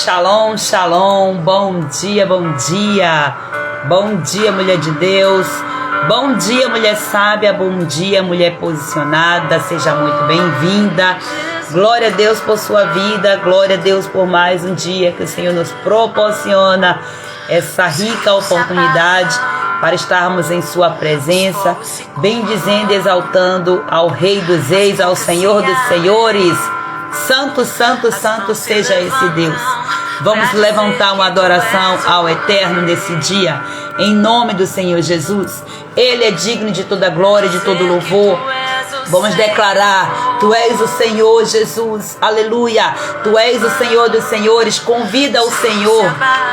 Shalom, shalom, bom dia, bom dia. Bom dia, mulher de Deus. Bom dia, mulher sábia. Bom dia, mulher posicionada. Seja muito bem-vinda. Glória a Deus por sua vida. Glória a Deus por mais um dia que o Senhor nos proporciona essa rica oportunidade para estarmos em sua presença, bendizendo e exaltando ao Rei dos Reis, ao Senhor dos Senhores. Santo, santo, santo seja esse Deus. Vamos levantar uma adoração ao Eterno nesse dia, em nome do Senhor Jesus. Ele é digno de toda glória, de todo louvor. Vamos declarar: Tu és o Senhor Jesus, aleluia. Tu és o Senhor dos senhores. Convida o Senhor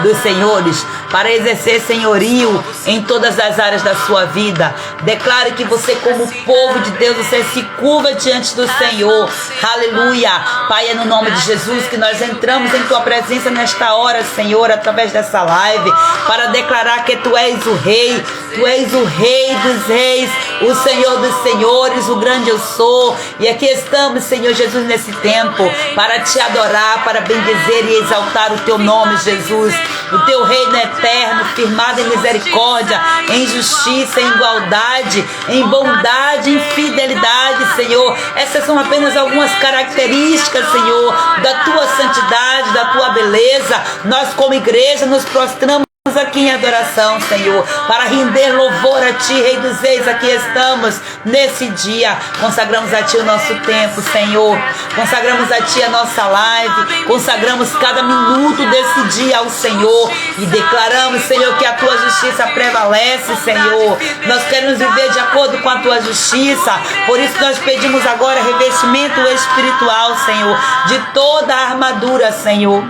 dos senhores para exercer senhorio em todas as áreas da sua vida. Declare que você, como povo de Deus, você se curva diante do Senhor, aleluia. Pai, é no nome de Jesus que nós entramos em Tua presença nesta hora, Senhor, através dessa live, para declarar que Tu és o Rei. Tu és o Rei dos Reis, o Senhor dos Senhores, o grande eu sou. E aqui estamos, Senhor Jesus, nesse tempo para Te adorar, para bendizer e exaltar o Teu nome, Jesus. O Teu reino é eterno, firmado em misericórdia, em justiça, em igualdade, em bondade, em fidelidade, Senhor. Essas são apenas algumas características, Senhor, da Tua santidade, da Tua beleza. Nós, como igreja, nos prostramos aqui em adoração, Senhor, para render louvor a Ti, Rei dos Reis. Aqui estamos nesse dia, consagramos a Ti o nosso tempo, Senhor, consagramos a Ti a nossa live, consagramos cada minuto desse dia ao Senhor e declaramos, Senhor, que a Tua justiça prevalece, Senhor. Nós queremos viver de acordo com a Tua justiça, por isso nós pedimos agora revestimento espiritual, Senhor, de toda a armadura, Senhor.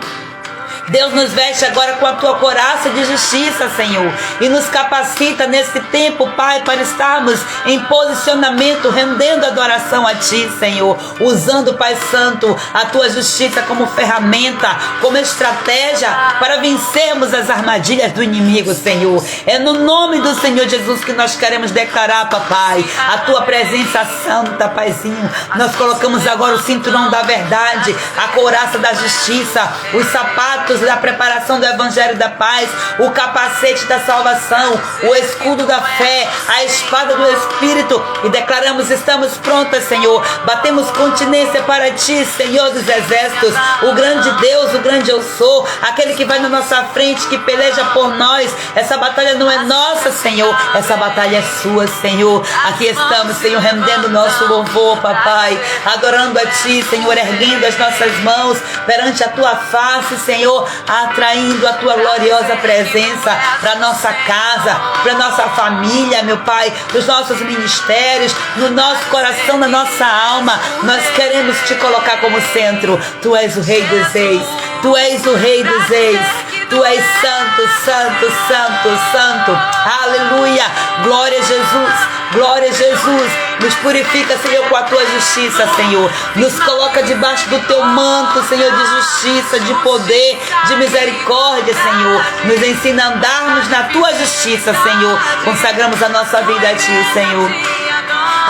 Deus nos veste agora com a Tua couraça de justiça, Senhor, e nos capacita nesse tempo, Pai, para estarmos em posicionamento, rendendo adoração a Ti, Senhor, usando, Pai Santo, a Tua justiça como ferramenta, como estratégia para vencermos as armadilhas do inimigo, Senhor. É no nome do Senhor Jesus que nós queremos declarar, Papai, a Tua presença santa, Paizinho. Nós colocamos agora o cinturão da verdade, a couraça da justiça, os sapatos da preparação do Evangelho da paz, o capacete da salvação, o escudo da fé, a espada do Espírito, e declaramos: estamos prontas, Senhor. Batemos continência para Ti, Senhor dos exércitos, o grande Deus, o grande eu sou, aquele que vai na nossa frente, que peleja por nós. Essa batalha não é nossa, Senhor, essa batalha é Sua, Senhor. Aqui estamos, Senhor, rendendo nosso louvor, Papai, adorando a Ti, Senhor, erguendo as nossas mãos perante a Tua face, Senhor, atraindo a Tua gloriosa presença para nossa casa, para nossa família, meu Pai, nos nossos ministérios, no nosso coração, na nossa alma. Nós queremos Te colocar como centro. Tu és o Rei dos Reis, Tu és o Rei dos Reis, Tu és santo, santo, santo, santo, aleluia. Glória a Jesus, glória a Jesus. Nos purifica, Senhor, com a Tua justiça, Senhor. Nos coloca debaixo do Teu manto, Senhor, de justiça, de poder, de misericórdia, Senhor. Nos ensina a andarmos na Tua justiça, Senhor. Consagramos a nossa vida a Ti, Senhor.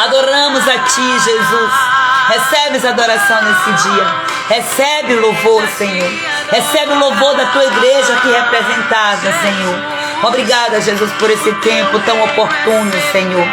Adoramos a Ti, Jesus. Recebe essa adoração nesse dia. Recebe o louvor, Senhor. Recebe o louvor da Tua igreja aqui representada, Senhor. Obrigada, Jesus, por esse tempo tão oportuno, Senhor.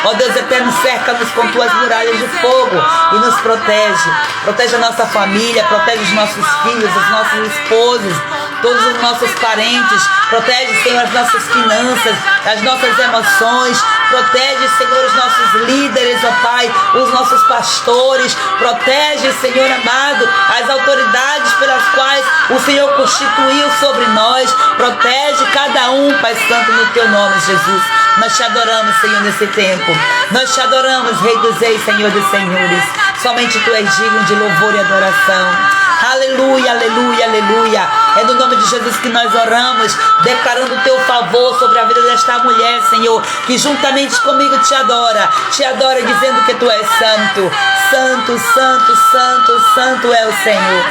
Ó Deus eterno, cerca-nos com Tuas muralhas de fogo e nos protege. Protege a nossa família, protege os nossos filhos, os nossos esposos, todos os nossos parentes. Protege, Senhor, as nossas finanças, as nossas emoções. Protege, Senhor, os nossos líderes, ó Pai, os nossos pastores. Protege, Senhor amado, as autoridades pelas quais o Senhor constituiu sobre nós. Protege cada um, Pai Santo, no Teu nome, Jesus. Nós Te adoramos, Senhor, nesse tempo. Nós Te adoramos, Rei dos Reis, Senhor dos Senhores. Somente Tu és digno de louvor e adoração. Aleluia, aleluia, aleluia. É no nome de Jesus que nós oramos, declarando o Teu favor sobre a vida desta mulher, Senhor, que juntamente comigo te adora, dizendo que Tu és santo. Santo, santo, santo, santo é o Senhor.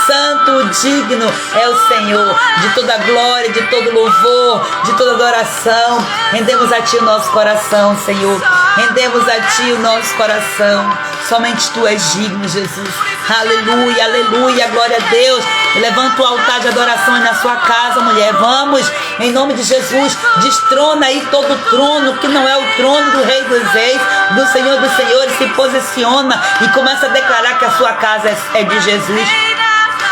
santo, digno é o Senhor de toda glória, de todo louvor, de toda adoração. Rendemos a Ti o nosso coração, Senhor. Rendemos a Ti o nosso coração. Somente Tu és digno, Jesus. Aleluia, aleluia, glória a Deus. Levanta o altar de adoração aí na sua casa, mulher. Vamos, em nome de Jesus, destrona aí todo trono que não é o trono do Rei dos Reis, do Senhor dos Senhores. Se posiciona e começa a declarar que a sua casa é de Jesus.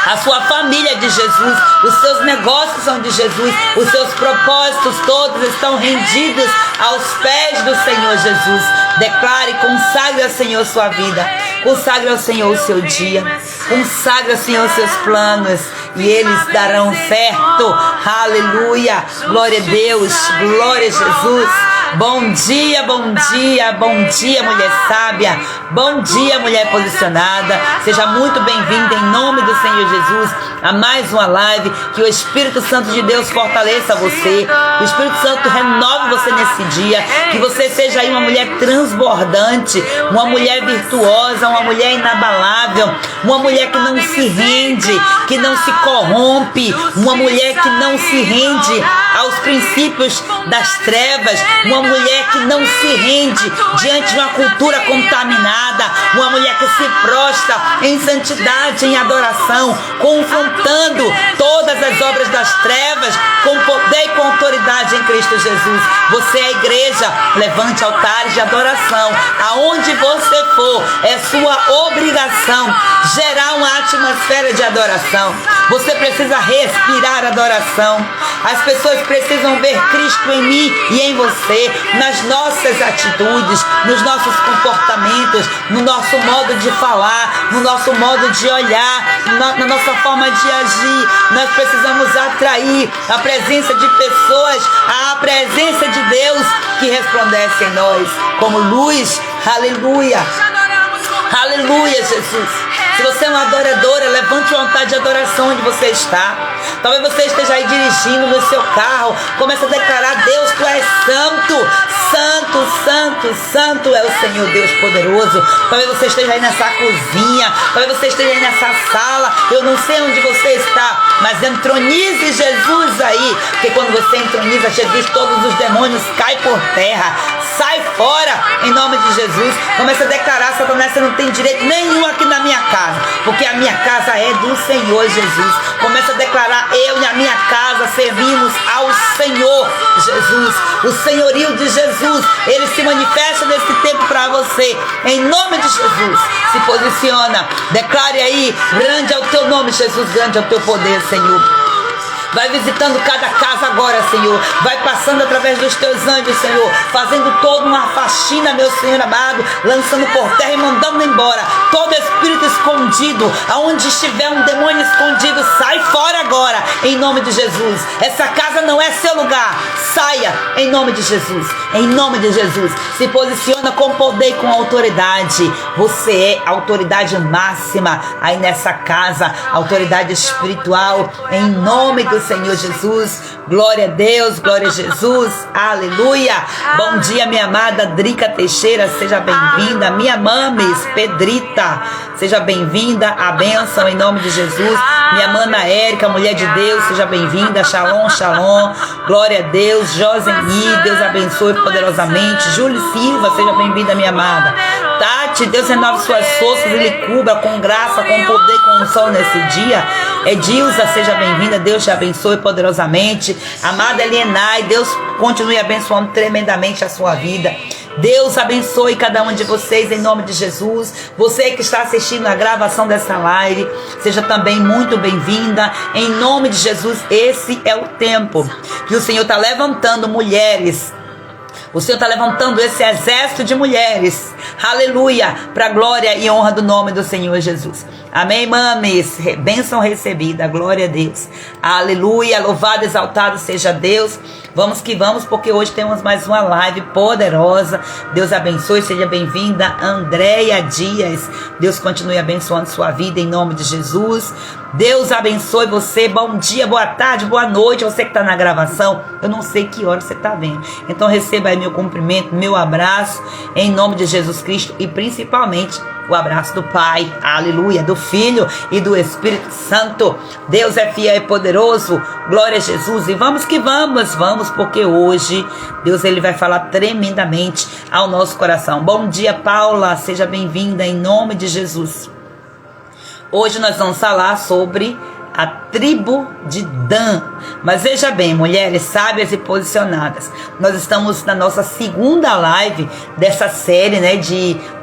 A sua família é de Jesus, os seus negócios são de Jesus, os seus propósitos todos estão rendidos aos pés do Senhor Jesus. Declare, consagre ao Senhor sua vida, consagre ao Senhor o seu dia, consagre ao Senhor os seus planos e eles darão certo. Aleluia, glória a Deus, glória a Jesus. Bom dia, bom dia, bom dia, mulher sábia. Bom dia, mulher posicionada. Seja muito bem-vinda em nome do Senhor Jesus a mais uma live. Que o Espírito Santo de Deus fortaleça você. Que o Espírito Santo renove você nesse dia. Que você seja aí uma mulher transbordante, uma mulher virtuosa, uma mulher inabalável, uma mulher que não se rende, que não se corrompe, uma mulher que não se rende aos princípios das trevas, uma mulher que não se rende diante de uma cultura contaminada, uma mulher que se prostra em santidade, em adoração, confrontando todas as obras das trevas com poder e com autoridade em Cristo Jesus. Você é a igreja, levante altares de adoração. Aonde você for, é sua obrigação gerar uma atmosfera de adoração. Você precisa respirar adoração. As pessoas precisam ver Cristo em mim e em você, nas nossas atitudes, nos nossos comportamentos, no nosso modo de falar, no nosso modo de olhar, na nossa forma de agir. Nós precisamos atrair a presença de pessoas, a presença de Deus que resplandece em nós como luz. Aleluia. Aleluia, Jesus. Se você é uma adoradora, levante o altar de adoração onde você está. Talvez você esteja aí dirigindo no seu carro. Comece a declarar: Deus, Tu és santo. Santo, santo, santo é o Senhor Deus poderoso. Talvez você esteja aí nessa cozinha. Talvez você esteja aí nessa sala. Eu não sei onde você está, mas entronize Jesus aí. Porque quando você entroniza Jesus, todos os demônios caem por terra. Sai fora em nome de Jesus. Comece a declarar: Satanás, você não tem direito nenhum aqui na minha casa, porque a minha casa é do Senhor Jesus. Comece a declarar: eu e a minha casa servimos ao Senhor Jesus. O senhorio de Jesus, ele se manifesta nesse tempo para você, em nome de Jesus. Se posiciona, declare aí: grande é o teu nome, Jesus, grande é o teu poder, Senhor. Vai visitando cada casa agora, Senhor. Vai passando através dos teus anjos, Senhor, fazendo toda uma faxina, meu Senhor amado, lançando por terra e mandando embora todo espírito escondido. Aonde estiver um demônio escondido, sai fora agora, em nome de Jesus. Essa casa não é seu lugar. Saia, em nome de Jesus. Em nome de Jesus. Se posiciona com poder e com autoridade. Você é a autoridade máxima aí nessa casa, autoridade espiritual, em nome do Senhor Jesus. Glória a Deus, glória a Jesus, aleluia. Bom dia, minha amada Drica Teixeira, seja bem-vinda. Minha mames, Pedrita, seja bem-vinda. A bênção em nome de Jesus. Minha mana Érica, mulher de Deus, seja bem-vinda. Shalom, shalom, glória a Deus. Joseni, Deus abençoe poderosamente. Júlio Silva, seja bem-vinda, minha amada. Tati, Deus renove suas forças e lhe cubra com graça, com poder, com sol nesse dia. Edilza, seja bem-vinda. Deus te abençoe poderosamente. Amada Elienay, Deus continue abençoando tremendamente a sua vida. Deus abençoe cada um de vocês em nome de Jesus. Você que está assistindo a gravação dessa live, seja também muito bem-vinda em nome de Jesus. Esse é o tempo que o Senhor está levantando mulheres. O Senhor está levantando esse exército de mulheres, aleluia, para a glória e honra do nome do Senhor Jesus. Amém, mames? Bênção recebida, glória a Deus. Aleluia, louvado, exaltado seja Deus. Vamos que vamos, porque hoje temos mais uma live poderosa. Deus abençoe, seja bem-vinda, Andréia Dias. Deus continue abençoando sua vida em nome de Jesus. Deus abençoe você. Bom dia, boa tarde, boa noite. Você que está na gravação, eu não sei que hora você está vendo. Então receba aí meu cumprimento, meu abraço, em nome de Jesus Cristo. E principalmente, o abraço do Pai, aleluia, do Filho e do Espírito Santo. Deus é fiel e poderoso, glória a Jesus. E vamos que vamos, porque hoje Deus ele vai falar tremendamente ao nosso coração. Bom dia, Paula, seja bem-vinda em nome de Jesus. Hoje nós vamos falar sobre a tribo de Dan. Mas veja bem, mulheres sábias e posicionadas, nós estamos na nossa segunda live dessa série, né,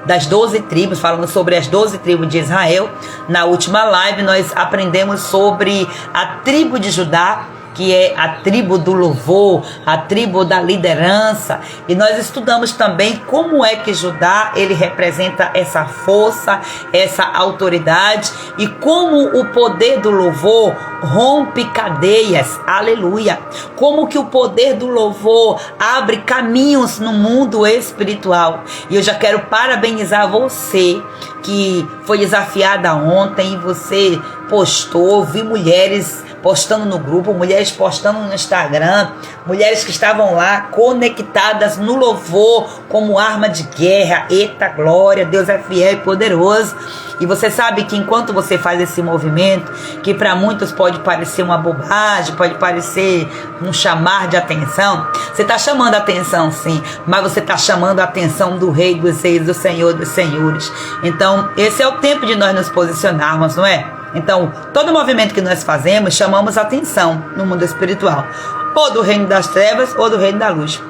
das 12 tribos, falando sobre as 12 tribos de Israel. Na última live nós aprendemos sobre a tribo de Judá, que é a tribo do louvor, a tribo da liderança, e nós estudamos também como é que Judá ele representa essa força, essa autoridade, e como o poder do louvor rompe cadeias, aleluia, como que o poder do louvor abre caminhos no mundo espiritual. E eu já quero parabenizar você que foi desafiada ontem e você postou, vi mulheres postando no grupo, mulheres postando no Instagram, mulheres que estavam lá conectadas no louvor como arma de guerra. Eita glória, Deus é fiel e poderoso. E você sabe que enquanto você faz esse movimento, que para muitos pode parecer uma bobagem, pode parecer um chamar de atenção, você está chamando a atenção sim, mas você está chamando a atenção do Rei dos Reis, do Senhor dos Senhores. Então esse é o tempo de nós nos posicionarmos, não é? Então, todo movimento que nós fazemos, chamamos atenção no mundo espiritual, ou do reino das trevas, ou do reino da luz.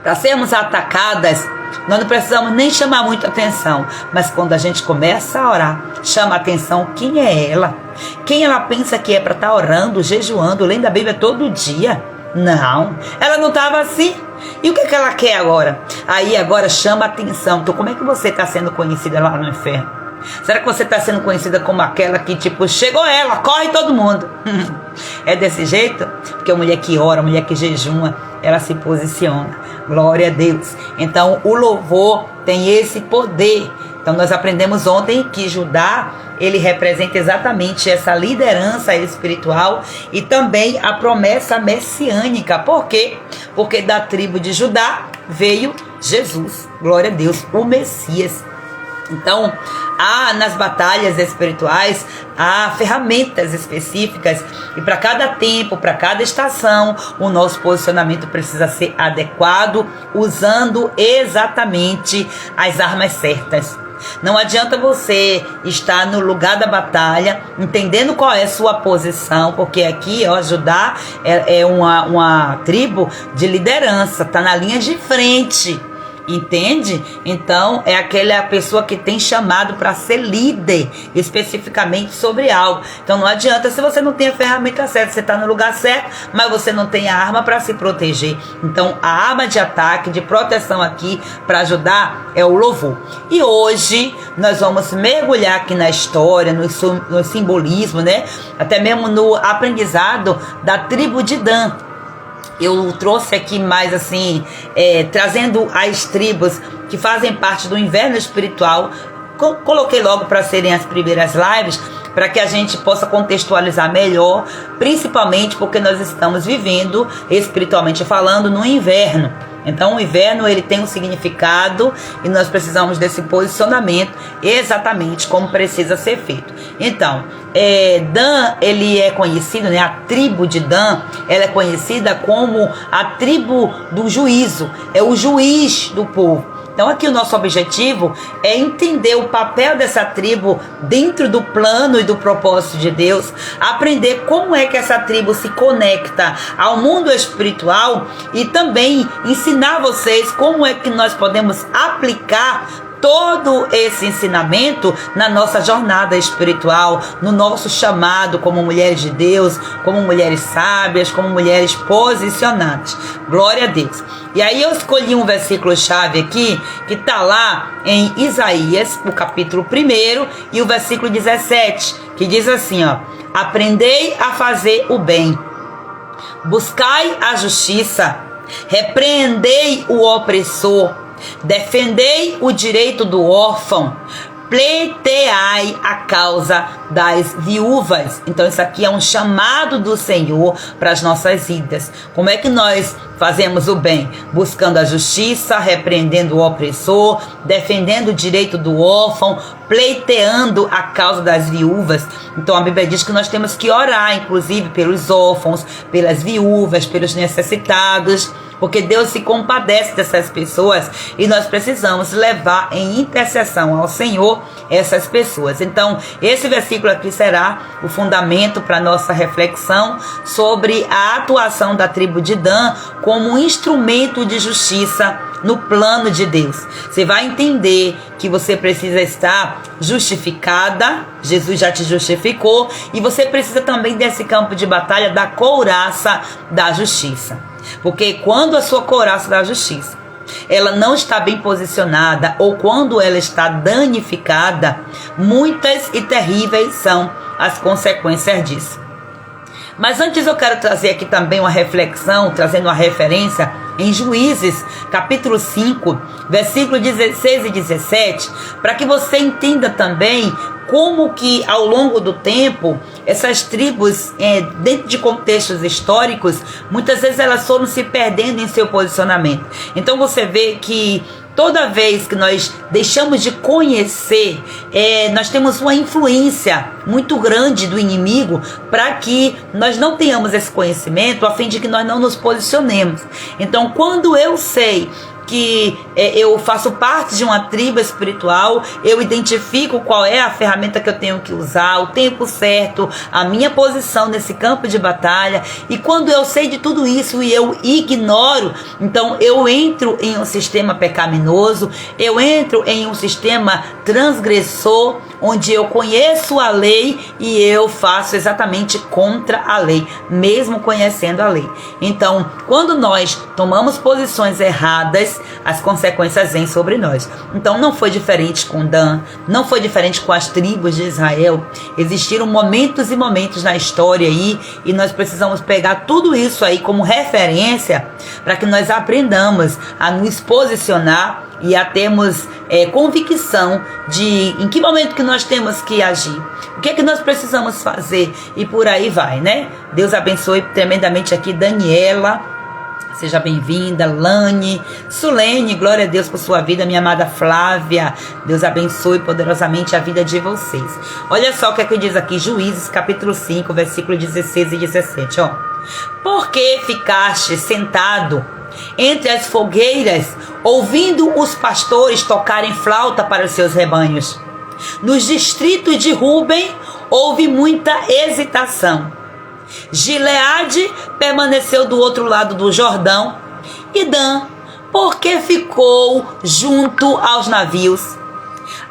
Para sermos atacadas, nós não precisamos nem chamar muita atenção, mas quando a gente começa a orar, chama a atenção quem é ela, quem ela pensa que é para estar orando, jejuando, lendo a Bíblia todo dia. Não, ela não estava assim. E o que ela quer agora? Aí agora chama a atenção. Então como é que você está sendo conhecida lá no inferno? Será que você está sendo conhecida como aquela que tipo, chegou ela, corre todo mundo? É desse jeito? Porque a mulher que ora, a mulher que jejuma, ela se posiciona. Glória a Deus. Então o louvor tem esse poder. Então nós aprendemos ontem que Judá, ele representa exatamente essa liderança espiritual e também a promessa messiânica. Por quê? Porque da tribo de Judá veio Jesus. Glória a Deus, o Messias. Então, nas batalhas espirituais, há ferramentas específicas e para cada tempo, para cada estação, o nosso posicionamento precisa ser adequado, usando exatamente as armas certas. Não adianta você estar no lugar da batalha, entendendo qual é a sua posição, porque aqui, ó, Judá é uma tribo de liderança, está na linha de frente. Entende? Então é aquela pessoa que tem chamado para ser líder especificamente sobre algo. Então não adianta se você não tem a ferramenta certa, você está no lugar certo, mas você não tem a arma para se proteger. Então a arma de ataque, de proteção aqui para ajudar é o louvor. E hoje nós vamos mergulhar aqui na história, no simbolismo, né? Até mesmo no aprendizado da tribo de Dan. Eu trouxe aqui mais assim, trazendo as tribos que fazem parte do inverno espiritual. Coloquei logo para serem as primeiras lives, para que a gente possa contextualizar melhor, principalmente porque nós estamos vivendo, espiritualmente falando, no inverno. Então o inverno ele tem um significado e nós precisamos desse posicionamento exatamente como precisa ser feito. Então, Dan ele é conhecido, né? A tribo de Dan ela é conhecida como a tribo do juízo, é o juiz do povo. Então aqui o nosso objetivo é entender o papel dessa tribo dentro do plano e do propósito de Deus, aprender como é que essa tribo se conecta ao mundo espiritual e também ensinar vocês como é que nós podemos aplicar todo esse ensinamento na nossa jornada espiritual, no nosso chamado como mulheres de Deus, como mulheres sábias, como mulheres posicionadas. Glória a Deus. E aí eu escolhi um versículo-chave aqui, que está lá em Isaías, o capítulo 1 e o versículo 17, que diz assim, ó: aprendei a fazer o bem, buscai a justiça, repreendei o opressor, defendei o direito do órfão, pleiteai a causa das viúvas. Então isso aqui é um chamado do Senhor para as nossas vidas. Como é que nós fazemos o bem? Buscando a justiça, repreendendo o opressor, defendendo o direito do órfão, pleiteando a causa das viúvas. Então a Bíblia diz que nós temos que orar, inclusive, pelos órfãos, pelas viúvas, pelos necessitados, porque Deus se compadece dessas pessoas e nós precisamos levar em intercessão ao Senhor essas pessoas. Então, esse versículo aqui será o fundamento para a nossa reflexão sobre a atuação da tribo de Dan como um instrumento de justiça no plano de Deus. Você vai entender que você precisa estar justificada, Jesus já te justificou, e você precisa também desse campo de batalha da couraça da justiça. Porque quando a sua couraça da justiça ela não está bem posicionada, ou quando ela está danificada, muitas e terríveis são as consequências disso. Mas antes eu quero trazer aqui também uma reflexão, trazendo uma referência em Juízes, capítulo 5, versículos 16 e 17, para que você entenda também como que ao longo do tempo essas tribos, dentro de contextos históricos, muitas vezes elas foram se perdendo em seu posicionamento. Então você vê que toda vez que nós deixamos de conhecer, nós temos uma influência muito grande do inimigo para que nós não tenhamos esse conhecimento, a fim de que nós não nos posicionemos. Então, quando eu sei que eu faço parte de uma tribo espiritual, eu identifico qual é a ferramenta que eu tenho que usar, o tempo certo, a minha posição nesse campo de batalha. E quando eu sei de tudo isso e eu ignoro, então eu entro em um sistema pecaminoso, eu entro em um sistema transgressor, onde eu conheço a lei e eu faço exatamente contra a lei, mesmo conhecendo a lei. Então, quando nós tomamos posições erradas, as consequências vêm sobre nós. Então não foi diferente com Dan, não foi diferente com as tribos de Israel. Existiram momentos e momentos na história aí, e nós precisamos pegar tudo isso aí como referência para que nós aprendamos a nos posicionar e a termos convicção de em que momento que nós temos que agir, o que é que nós precisamos fazer, e por aí vai, né? Deus abençoe tremendamente aqui Daniela. Seja bem-vinda, Lani, Sulene, glória a Deus por sua vida, minha amada Flávia. Deus abençoe poderosamente a vida de vocês. Olha só o que é que diz aqui, Juízes, capítulo 5, versículo 16 e 17, ó. Por que ficaste sentado entre as fogueiras, ouvindo os pastores tocarem flauta para os seus rebanhos? Nos distritos de Ruben houve muita hesitação. Gileade permaneceu do outro lado do Jordão, e Dan, porque ficou junto aos navios.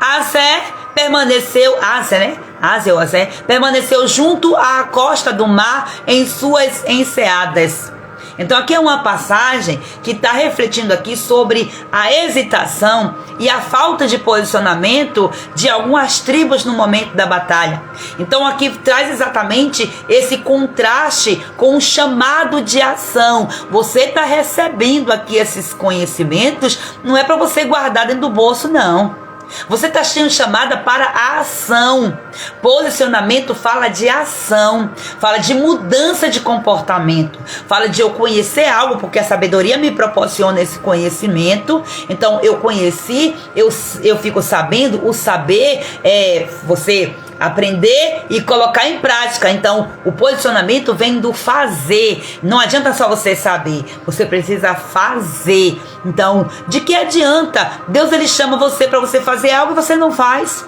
Azer permaneceu junto à costa do mar em suas enseadas. Então aqui é uma passagem que está refletindo aqui sobre a hesitação e a falta de posicionamento de algumas tribos no momento da batalha. Então aqui traz exatamente esse contraste com o chamado de ação. Você está recebendo aqui esses conhecimentos, não é para você guardar dentro do bolso, não. Você está sendo chamada para a ação. Posicionamento fala de ação, fala de mudança de comportamento, fala de eu conhecer algo, porque a sabedoria me proporciona esse conhecimento. Então eu conheci, eu fico sabendo. O saber é você aprender e colocar em prática. Então o posicionamento vem do fazer. Não adianta só você saber, você precisa fazer. Então de que adianta? Deus ele chama você para você fazer algo e você não faz.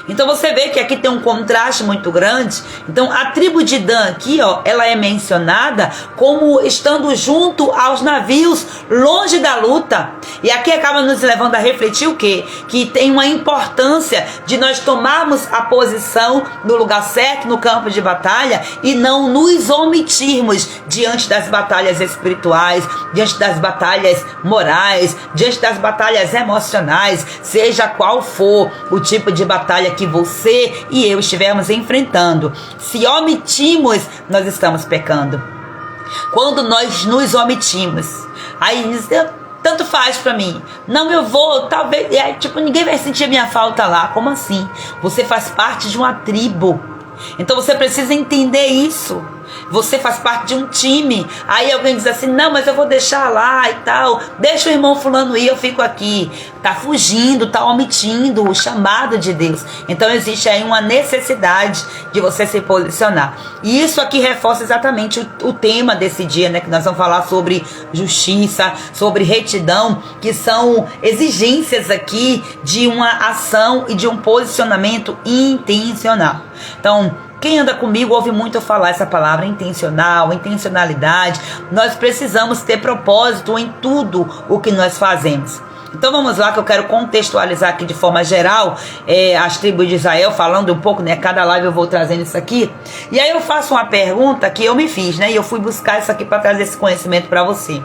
Então você vê que aqui tem um contraste muito grande. Então a tribo de Dan aqui, ó, ela é mencionada como estando junto aos navios, longe da luta. E aqui acaba nos levando a refletir o quê? Que tem uma importância de nós tomarmos a posição no lugar certo, no campo de batalha, e não nos omitirmos diante das batalhas espirituais, diante das batalhas morais, diante das batalhas emocionais, seja qual for o tipo de batalha que você e eu estivermos enfrentando. Se omitimos, nós estamos pecando. Quando nós nos omitimos, aí tanto faz pra mim. Não, eu vou, talvez, tipo, ninguém vai sentir a minha falta lá. Como assim? Você faz parte de uma tribo. Então você precisa entender isso. Você faz parte de um time. Aí alguém diz assim, não, mas eu vou deixar lá e tal. Deixa o irmão fulano ir, eu fico aqui. Tá fugindo, tá omitindo o chamado de Deus. Então existe aí uma necessidade de você se posicionar. E isso aqui reforça exatamente o tema desse dia, né? Que nós vamos falar sobre justiça, sobre retidão, que são exigências aqui de uma ação e de um posicionamento intencional. Então, quem anda comigo ouve muito eu falar essa palavra intencional, intencionalidade. Nós precisamos ter propósito em tudo o que nós fazemos. Então vamos lá, que eu quero contextualizar aqui de forma geral as tribos de Israel, falando um pouco, né? Cada live eu vou trazendo isso aqui. E aí eu faço uma pergunta que eu me fiz, né? E eu fui buscar isso aqui para trazer esse conhecimento para você.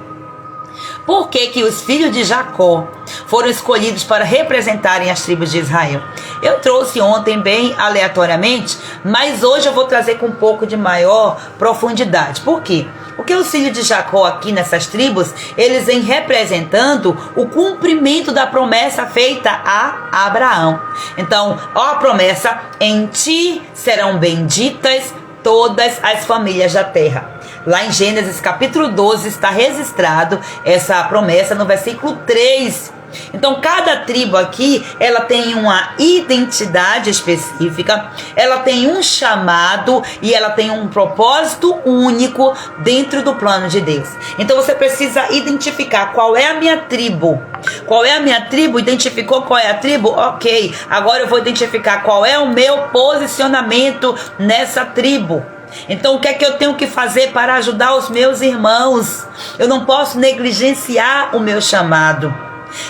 Por que que os filhos de Jacó foram escolhidos para representarem as tribos de Israel? Eu trouxe ontem bem aleatoriamente, mas hoje eu vou trazer com um pouco de maior profundidade. Por quê? Porque os filhos de Jacó aqui nessas tribos, eles vêm representando o cumprimento da promessa feita a Abraão. Então, ó a promessa, em ti serão benditas todas as famílias da terra. Lá em Gênesis capítulo 12 está registrado essa promessa no versículo 3. Então cada tribo aqui, ela tem uma identidade específica, ela tem um chamado e ela tem um propósito único dentro do plano de Deus. Então você precisa identificar qual é a minha tribo. Qual é a minha tribo? Identificou qual é a tribo? Ok, agora eu vou identificar qual é o meu posicionamento nessa tribo. Então o que é que eu tenho que fazer para ajudar os meus irmãos? Eu não posso negligenciar o meu chamado.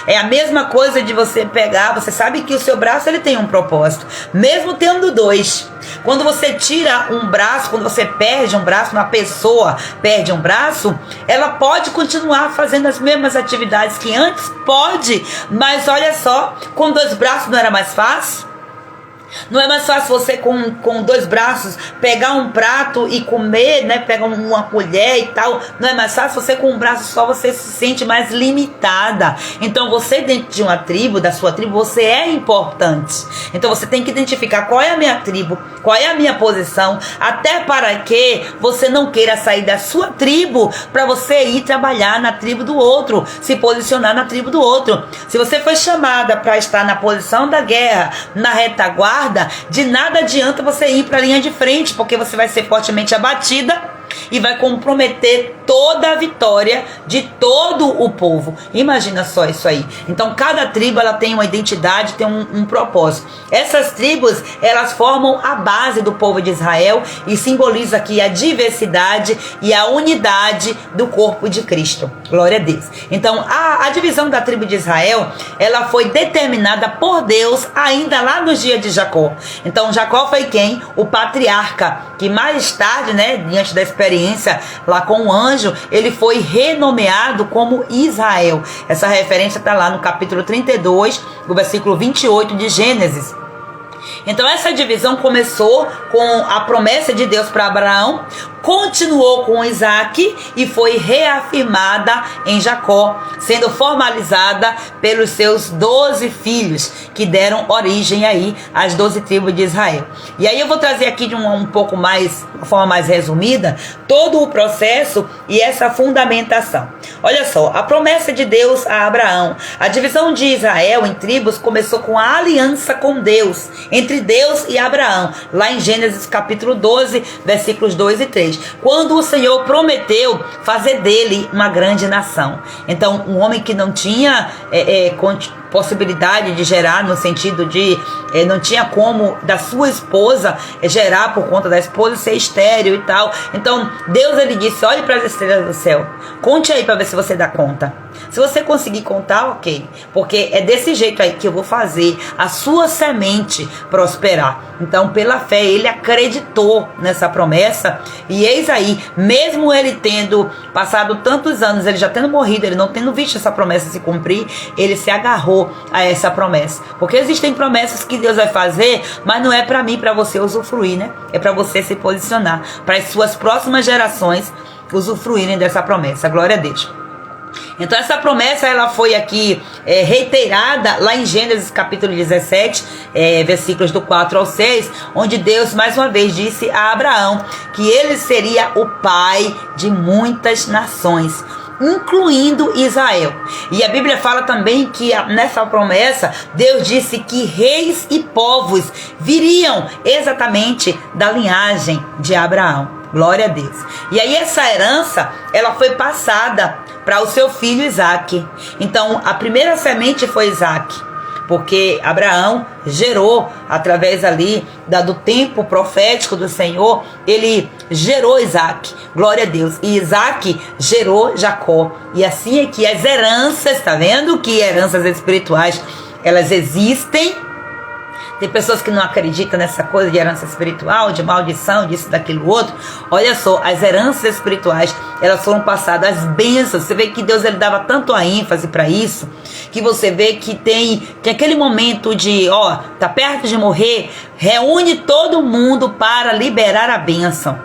É a mesma coisa de você pegar, você sabe que o seu braço ele tem um propósito, mesmo tendo dois. Quando você tira um braço, quando você perde um braço, uma pessoa perde um braço, ela pode continuar fazendo as mesmas atividades que antes? Pode, mas olha só, com dois braços não era mais fácil? Não é mais fácil você com dois braços pegar um prato e comer, né? Pegar uma colher e tal. Não é mais fácil você com um braço só, você se sente mais limitada. Então você dentro de uma tribo, da sua tribo, você é importante. Então você tem que identificar qual é a minha tribo, qual é a minha posição, até para que você não queira sair da sua tribo para você ir trabalhar na tribo do outro, se posicionar na tribo do outro. Se você foi chamada para estar na posição da guerra, na retaguarda, de nada adianta você ir para a linha de frente, porque você vai ser fortemente abatida e vai comprometer toda a vitória de todo o povo. Imagina só isso aí. Então cada tribo ela tem uma identidade, tem um propósito. Essas tribos elas formam a base do povo de Israel e simboliza aqui a diversidade e a unidade do corpo de Cristo. Glória a Deus. Então a divisão da tribo de Israel ela foi determinada por Deus ainda lá nos dias de Jacó. Então Jacó foi quem? O patriarca, que mais tarde, né, diante da experiência lá com o anjo, ele foi renomeado como Israel. Essa referência está lá no capítulo 32, no versículo 28 de Gênesis. Então essa divisão começou com a promessa de Deus para Abraão, continuou com Isaac e foi reafirmada em Jacó, sendo formalizada pelos seus 12 filhos, que deram origem aí às 12 tribos de Israel. E aí eu vou trazer aqui de uma forma mais resumida, todo o processo e essa fundamentação. Olha só, a promessa de Deus a Abraão, a divisão de Israel em tribos começou com a aliança com Deus, entre Deus e Abraão, lá em Gênesis capítulo 12, versículos 2 e 3. Quando o Senhor prometeu fazer dele uma grande nação. Então, um homem que não tinha possibilidade de gerar, no sentido de não tinha como da sua esposa gerar por conta da esposa ser estéril e tal. Então, Deus ele disse, olhe para as estrelas do céu, conte aí para ver se você dá conta. Se você conseguir contar, ok, porque é desse jeito aí que eu vou fazer a sua semente prosperar. Então, pela fé, ele acreditou nessa promessa, e eis aí, mesmo ele tendo passado tantos anos, ele já tendo morrido, ele não tendo visto essa promessa se cumprir, ele se agarrou a essa promessa. Porque existem promessas que Deus vai fazer, mas não é para mim, para você usufruir, né? É para você se posicionar, para as suas próximas gerações usufruírem dessa promessa. Glória a Deus. Então essa promessa ela foi aqui reiterada lá em Gênesis capítulo 17, versículos do 4 ao 6, onde Deus mais uma vez disse a Abraão que ele seria o pai de muitas nações, incluindo Israel. E a Bíblia fala também que nessa promessa Deus disse que reis e povos viriam exatamente da linhagem de Abraão. Glória a Deus. E aí essa herança, ela foi passada para o seu filho Isaac. Então a primeira semente foi Isaac, porque Abraão gerou, através ali do tempo profético do Senhor, ele gerou Isaac, glória a Deus, e Isaac gerou Jacó. E assim é que as heranças, tá vendo que heranças espirituais, elas existem. Tem pessoas que não acreditam nessa coisa de herança espiritual, de maldição, disso, daquilo, outro. Olha só, as heranças espirituais, elas foram passadas, as bênçãos. Você vê que Deus ele dava tanto a ênfase para isso, que você vê que tem aquele momento de, tá perto de morrer, reúne todo mundo para liberar a bênção.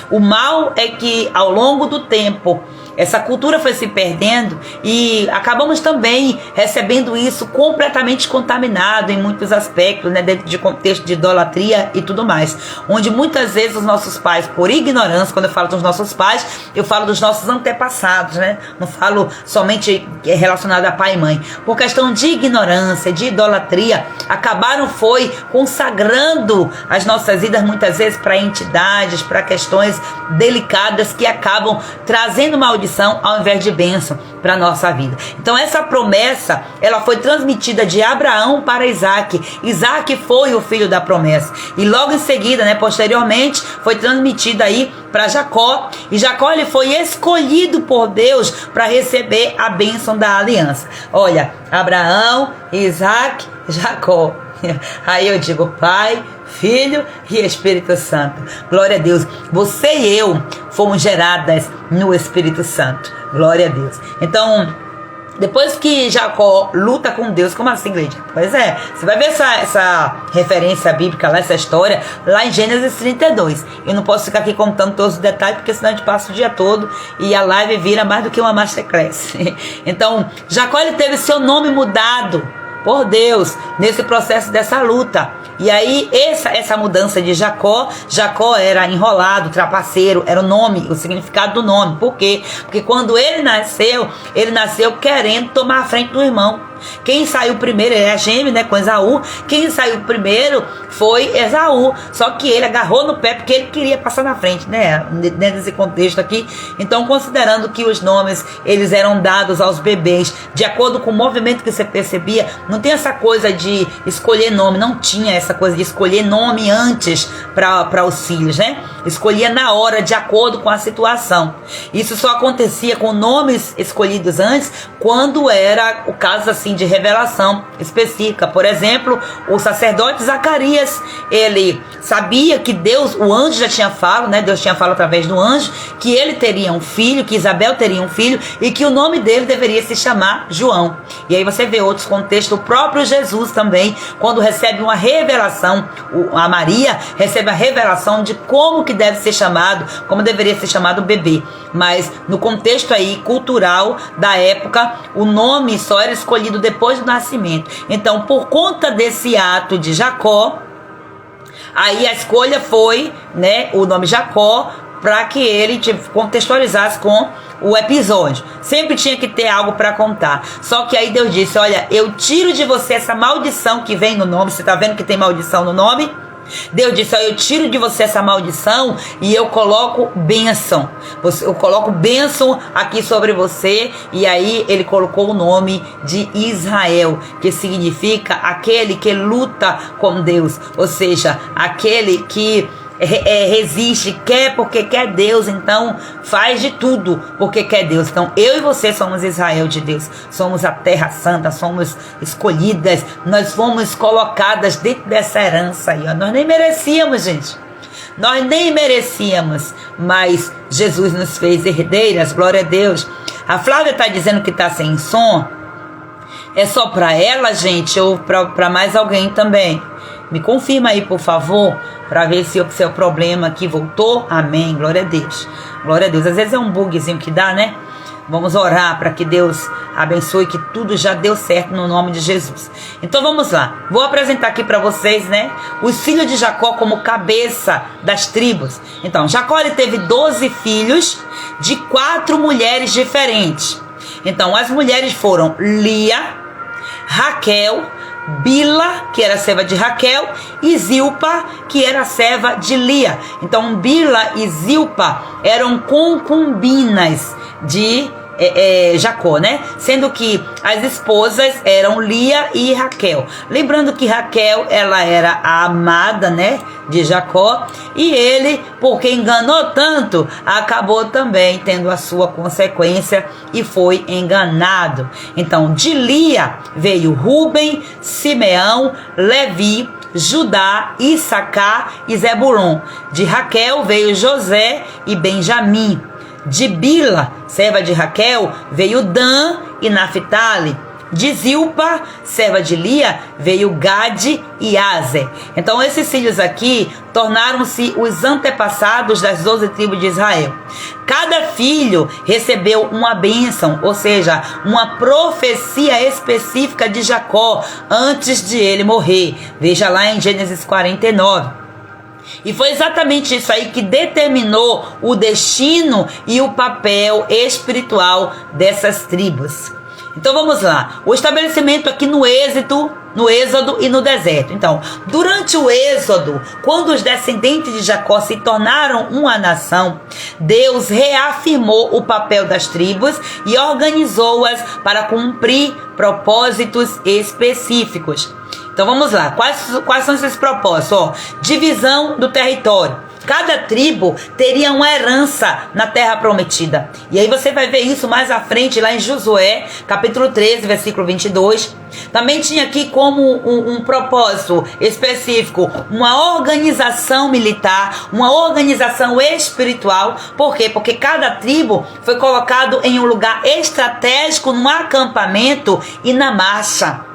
O mal é que ao longo do tempo, essa cultura foi se perdendo e acabamos também recebendo isso completamente contaminado em muitos aspectos, né, dentro de contexto de idolatria e tudo mais, onde muitas vezes os nossos pais, por ignorância, quando eu falo dos nossos pais, eu falo dos nossos antepassados, né, não falo somente relacionado a pai e mãe, por questão de ignorância, de idolatria, acabaram consagrando as nossas vidas muitas vezes para entidades, para questões delicadas que acabam trazendo maldição ao invés de bênção para a nossa vida. Então essa promessa, ela foi transmitida de Abraão para Isaac. Isaac foi o filho da promessa. E logo em seguida, né, posteriormente, foi transmitida aí para Jacó. E Jacó ele foi escolhido por Deus para receber a bênção da aliança. Olha, Abraão, Isaac, Jacó. Aí eu digo Pai, Filho e Espírito Santo. Glória a Deus. Você e eu fomos geradas no Espírito Santo. Glória a Deus. Então, depois que Jacó luta com Deus, como assim, Gleide? Pois é, você vai ver essa referência bíblica lá, essa história, lá em Gênesis 32. Eu não posso ficar aqui contando todos os detalhes, porque senão a gente passa o dia todo e a live vira mais do que uma masterclass. Então, Jacó ele teve seu nome mudado por Deus nesse processo dessa luta. E aí essa mudança de Jacó era enrolado, trapaceiro, era o nome, o significado do nome. Por quê? Porque quando ele nasceu querendo tomar a frente do irmão. Quem saiu primeiro, ele é gêmeo, né, com Esaú. Quem saiu primeiro foi Esaú. Só que ele agarrou no pé porque ele queria passar na frente, né, nesse contexto aqui. Então, considerando que os nomes, eles eram dados aos bebês de acordo com o movimento que você percebia, não tem essa coisa de escolher nome, não tinha essa coisa de escolher nome antes para os filhos, né? Escolhia na hora, de acordo com a situação. Isso só acontecia com nomes escolhidos antes, quando era o caso assim de revelação específica. Por exemplo, o sacerdote Zacarias, ele sabia que Deus, o anjo já tinha falado, né? Deus tinha falado através do anjo que ele teria um filho, que Isabel teria um filho e que o nome dele deveria se chamar João. E aí você vê outros contextos, o próprio Jesus também, quando recebe uma revelação, a Maria recebe a revelação de como que deve ser chamado, como deveria ser chamado o bebê. Mas no contexto aí cultural da época, o nome só era escolhido depois do nascimento. Então, por conta desse ato de Jacó, aí a escolha foi, né, o nome Jacó, para que ele contextualizasse com o episódio. Sempre tinha que ter algo para contar. Só que aí Deus disse, olha, eu tiro de você essa maldição que vem no nome. Você está vendo que tem maldição no nome? Deus disse, eu tiro de você essa maldição e eu coloco bênção. Eu coloco bênção aqui sobre você. E aí ele colocou o nome de Israel, que significa aquele que luta com Deus. Ou seja, aquele que resiste, quer porque quer Deus, então faz de tudo porque quer Deus. Então eu e você somos Israel de Deus, somos a terra santa, somos escolhidas, nós fomos colocadas dentro dessa herança aí, ó. Nós nem merecíamos, gente, nós nem merecíamos, mas Jesus nos fez herdeiras, glória a Deus. A Flávia está dizendo que está sem som. É só para ela, gente, ou para mais alguém também? Me confirma aí, por favor, para ver se o seu problema aqui voltou. Amém, glória a Deus. Glória a Deus. Às vezes é um bugzinho que dá, né? Vamos orar para que Deus abençoe, que tudo já deu certo no nome de Jesus. Então vamos lá. Vou apresentar aqui para vocês, né, os filhos de Jacó como cabeça das tribos. Então, Jacó ele teve 12 filhos de 4 mulheres diferentes. Então, as mulheres foram Lia, Raquel, Bila, que era a serva de Raquel, e Zilpa, que era a serva de Lia. Então, Bila e Zilpa eram concubinas de Jacó, né? Sendo que as esposas eram Lia e Raquel. Lembrando que Raquel, ela era a amada, né, de Jacó, e ele, porque enganou tanto, acabou também tendo a sua consequência e foi enganado. Então, de Lia veio Rúben, Simeão, Levi, Judá, Issacar e Zebulon. De Raquel veio José e Benjamim. De Bila, serva de Raquel, veio Dan e Naphtali. De Zilpa, serva de Lia, veio Gade e Aser. Então esses filhos aqui tornaram-se os antepassados das 12 tribos de Israel. Cada filho recebeu uma bênção, ou seja, uma profecia específica de Jacó antes de ele morrer. Veja lá em Gênesis 49. E foi exatamente isso aí que determinou o destino e o papel espiritual dessas tribos. Então vamos lá. O estabelecimento aqui no Êxodo e no deserto. Então, durante o Êxodo, quando os descendentes de Jacó se tornaram uma nação, Deus reafirmou o papel das tribos e organizou-as para cumprir propósitos específicos. Então vamos lá, quais são esses propósitos? Divisão do território. Cada tribo teria uma herança na terra prometida. E aí você vai ver isso mais à frente, lá em Josué, capítulo 13, versículo 22. Também tinha aqui como um propósito específico, uma organização militar, uma organização espiritual. Por quê? Porque cada tribo foi colocado em um lugar estratégico, num acampamento e na marcha.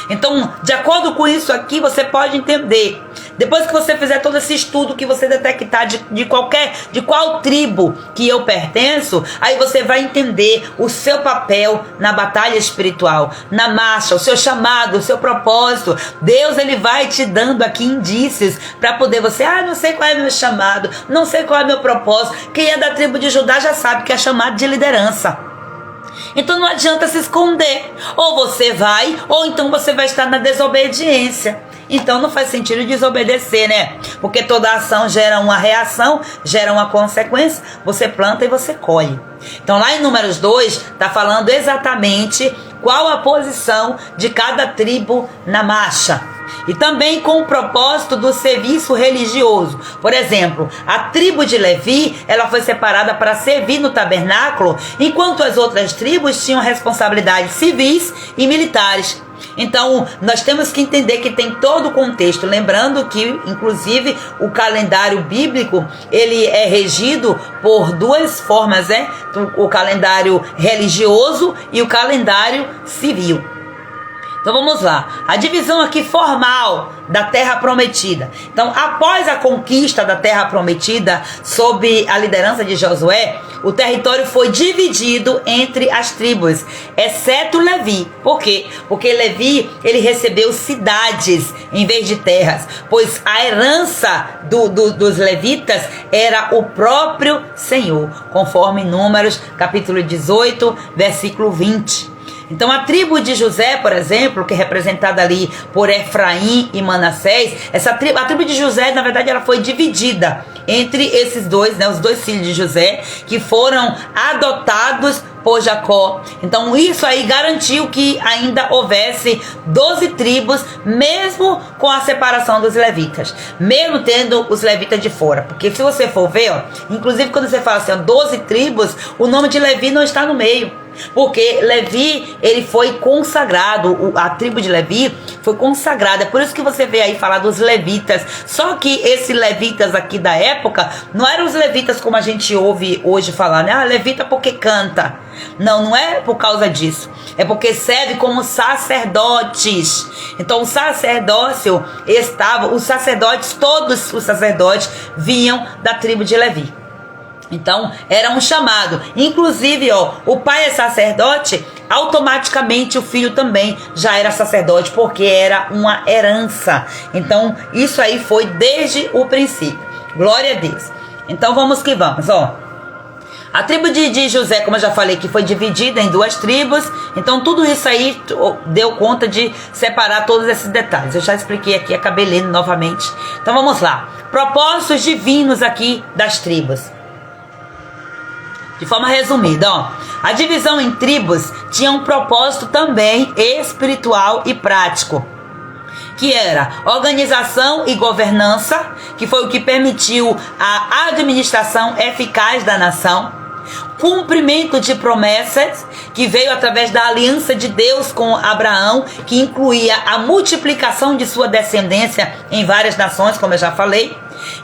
Então, de acordo com isso aqui, você pode entender. Depois que você fizer todo esse estudo, que você detectar de qual tribo que eu pertenço, aí você vai entender o seu papel na batalha espiritual, na marcha, o seu chamado, o seu propósito. Deus, ele vai te dando aqui indícios para poder você, não sei qual é meu chamado, não sei qual é meu propósito. Quem é da tribo de Judá já sabe que é chamado de liderança. Então não adianta se esconder. Ou você vai, ou então você vai estar na desobediência. Então não faz sentido desobedecer, né? Porque toda ação gera uma reação, gera uma consequência. Você planta e você colhe. Então lá em Números 2, está falando exatamente qual a posição de cada tribo na marcha. E também com o propósito do serviço religioso. Por exemplo, a tribo de Levi, ela foi separada para servir no tabernáculo, enquanto as outras tribos tinham responsabilidades civis e militares. Então, nós temos que entender que tem todo o contexto, lembrando que, inclusive, o calendário bíblico, ele é regido por duas formas, né? O calendário religioso e o calendário civil. Então vamos lá, a divisão aqui formal da terra prometida. Então, após a conquista da terra prometida, sob a liderança de Josué, o território foi dividido entre as tribos, exceto Levi. Por quê? Porque Levi, ele recebeu cidades em vez de terras, pois a herança dos levitas era o próprio Senhor, conforme Números capítulo 18, versículo 20. Então a tribo de José, por exemplo, que é representada ali por Efraim e Manassés, a tribo de José, na verdade, ela foi dividida entre esses dois, né, os dois filhos de José, que foram adotados por Jacó. Então isso aí garantiu que ainda houvesse 12 tribos, mesmo com a separação dos levitas, mesmo tendo os levitas de fora. Porque se você for ver, inclusive quando você fala assim, 12 tribos, o nome de Levi não está no meio. Porque Levi, ele foi consagrado, a tribo de Levi foi consagrada. É por isso que você vê aí falar dos levitas. Só que esses levitas aqui da época não eram os levitas como a gente ouve hoje falar, né? levita porque canta. Não é por causa disso. É porque serve como sacerdotes. Então o sacerdócio todos os sacerdotes vinham da tribo de Levi. Então, era um chamado. Inclusive, ó, o pai é sacerdote, automaticamente o filho também já era sacerdote, porque era uma herança. Então, isso aí foi desde o princípio. Glória a Deus. Então, vamos que vamos, ó. A tribo de José, como eu já falei, que foi dividida em 2 tribos. Então, tudo isso aí deu conta de separar todos esses detalhes. Eu já expliquei aqui, acabei lendo novamente. Então, vamos lá. Propósitos divinos aqui das tribos. De forma resumida, ó, a divisão em tribos tinha um propósito também espiritual e prático, que era organização e governança, que foi o que permitiu a administração eficaz da nação, cumprimento de promessas, que veio através da aliança de Deus com Abraão, que incluía a multiplicação de sua descendência em várias nações, como eu já falei.